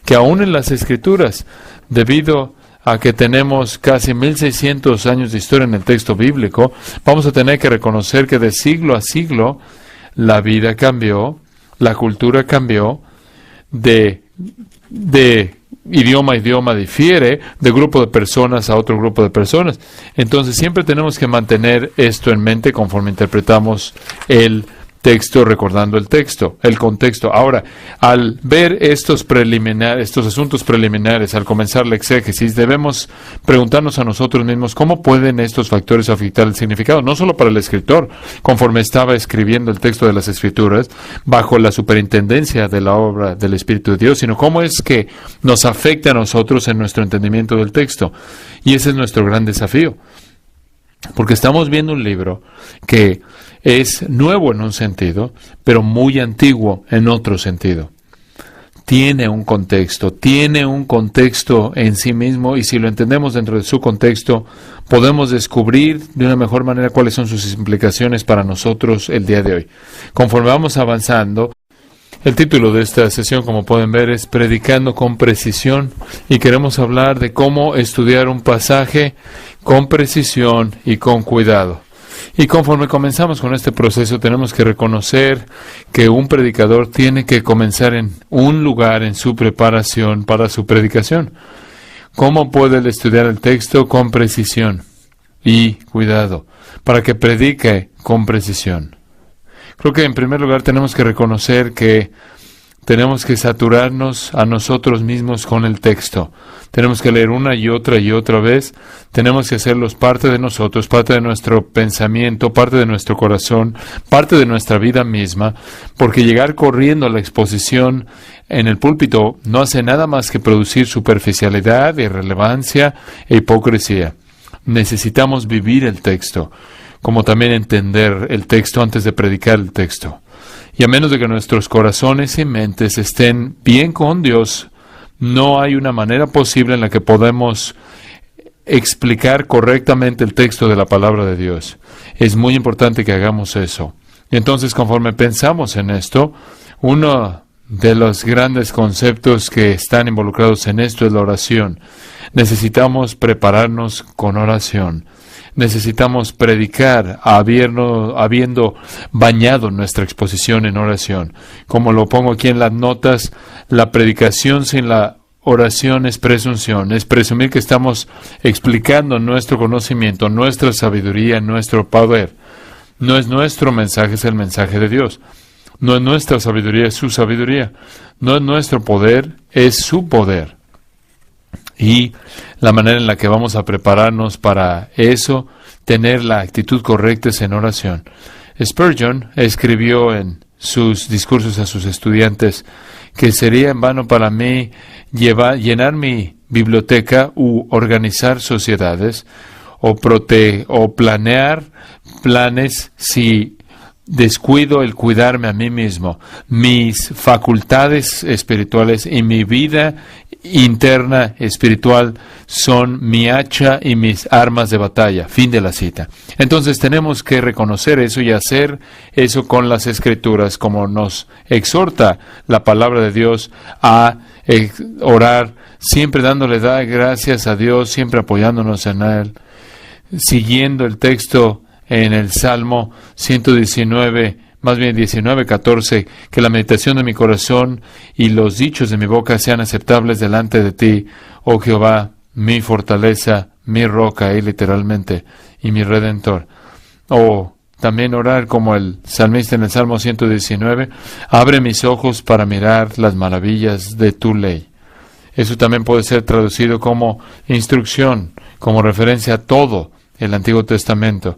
[SPEAKER 1] que aún en las Escrituras, debido a que tenemos casi 1600 años de historia en el texto bíblico, vamos a tener que reconocer que de siglo a siglo la vida cambió, la cultura cambió, de idioma a idioma difiere, de grupo de personas a otro grupo de personas. Entonces siempre tenemos que mantener esto en mente conforme interpretamos el texto, recordando el texto, el contexto. Ahora, al ver estos asuntos preliminares, al comenzar la exégesis, debemos preguntarnos a nosotros mismos cómo pueden estos factores afectar el significado, no solo para el escritor, conforme estaba escribiendo el texto de las Escrituras, bajo la superintendencia de la obra del Espíritu de Dios, sino cómo es que nos afecta a nosotros en nuestro entendimiento del texto. Y ese es nuestro gran desafío. Porque estamos viendo un libro que es nuevo en un sentido, pero muy antiguo en otro sentido. Tiene un contexto en sí mismo, y si lo entendemos dentro de su contexto, podemos descubrir de una mejor manera cuáles son sus implicaciones para nosotros el día de hoy. Conforme vamos avanzando, el título de esta sesión, como pueden ver, es Predicando con Precisión, y queremos hablar de cómo estudiar un pasaje con precisión y con cuidado. Y conforme comenzamos con este proceso, tenemos que reconocer que un predicador tiene que comenzar en un lugar en su preparación para su predicación. ¿Cómo puede él estudiar el texto con precisión y cuidado para que predique con precisión? Creo que en primer lugar tenemos que reconocer que tenemos que saturarnos a nosotros mismos con el texto. Tenemos que leer una y otra vez. Tenemos que hacerlos parte de nosotros, parte de nuestro pensamiento, parte de nuestro corazón, parte de nuestra vida misma, porque llegar corriendo a la exposición en el púlpito no hace nada más que producir superficialidad, irrelevancia e hipocresía. Necesitamos vivir el texto, como también entender el texto antes de predicar el texto. Y a menos de que nuestros corazones y mentes estén bien con Dios, no hay una manera posible en la que podemos explicar correctamente el texto de la palabra de Dios. Es muy importante que hagamos eso. Y entonces, conforme pensamos en esto, uno de los grandes conceptos que están involucrados en esto es la oración. Necesitamos prepararnos con oración. necesitamos predicar habiendo bañado nuestra exposición en oración. Como lo pongo aquí en las notas, la predicación sin la oración es presunción, es presumir que estamos explicando nuestro conocimiento, nuestra sabiduría, nuestro poder. No es nuestro mensaje, es el mensaje de Dios. No es nuestra sabiduría, es su sabiduría. No es nuestro poder, es su poder. Y la manera en la que vamos a prepararnos para eso, tener la actitud correcta, es en oración. Spurgeon escribió en sus discursos a sus estudiantes que sería en vano para mí llenar mi biblioteca u organizar sociedades o planear planes si descuido el cuidarme a mí mismo, mis facultades espirituales y mi vida interna espiritual son mi hacha y mis armas de batalla. Fin de la cita. Entonces tenemos que reconocer eso y hacer eso con las Escrituras, como nos exhorta la palabra de Dios a orar, siempre dándole gracias a Dios, siempre apoyándonos en Él, siguiendo el texto en el Salmo 119, más bien 19:14, que la meditación de mi corazón y los dichos de mi boca sean aceptables delante de ti, oh Jehová, mi fortaleza, mi roca, y literalmente, y mi redentor. O también orar como el salmista en el Salmo 119, abre mis ojos para mirar las maravillas de tu ley. Eso también puede ser traducido como instrucción, como referencia a todo el Antiguo Testamento.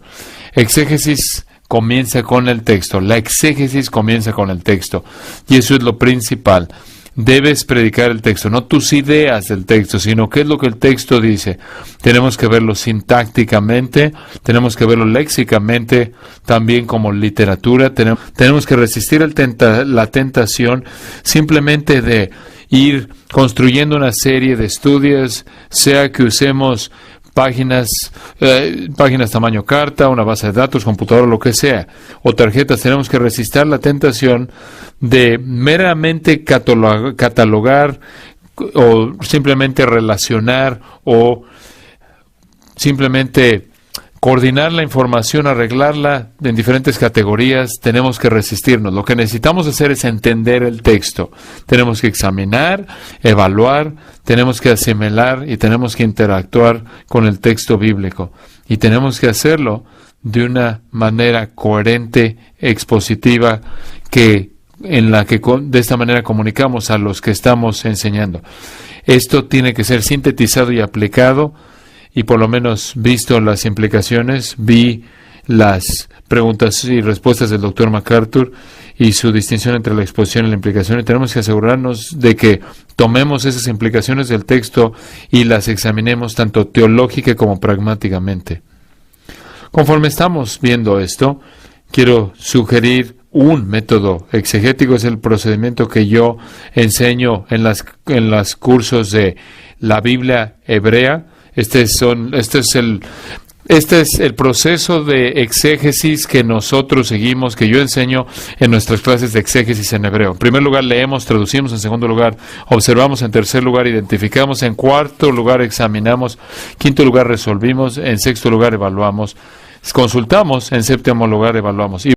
[SPEAKER 1] Exégesis comienza con el texto. La exégesis comienza con el texto. Y eso es lo principal. Debes predicar el texto, no tus ideas del texto, sino qué es lo que el texto dice. Tenemos que verlo sintácticamente, tenemos que verlo léxicamente, también como literatura. Tenemos que resistir la tentación simplemente de ir construyendo una serie de estudios, sea que usemos páginas tamaño carta, una base de datos, computadora, lo que sea, o tarjetas. Tenemos que resistir la tentación de meramente catalogar o simplemente relacionar o simplemente coordinar la información, arreglarla en diferentes categorías. Tenemos que resistirnos. Lo que necesitamos hacer es entender el texto. Tenemos que examinar, evaluar, tenemos que asimilar y tenemos que interactuar con el texto bíblico. Y tenemos que hacerlo de una manera coherente, expositiva, de esta manera comunicamos a los que estamos enseñando. Esto tiene que ser sintetizado y aplicado. Y por lo menos visto las implicaciones, vi las preguntas y respuestas del Dr. MacArthur y su distinción entre la exposición y la implicación. Y tenemos que asegurarnos de que tomemos esas implicaciones del texto y las examinemos tanto teológica como pragmáticamente. Conforme estamos viendo esto, quiero sugerir un método exegético. Es el procedimiento que yo enseño en los cursos de la Biblia hebrea. Este es el proceso de exégesis que nosotros seguimos, que yo enseño en nuestras clases de exégesis en hebreo. En primer lugar, leemos, traducimos. En segundo lugar, observamos. En tercer lugar, identificamos. En cuarto lugar, examinamos. En quinto lugar, resolvimos. En sexto lugar, evaluamos. Consultamos. En séptimo lugar, evaluamos.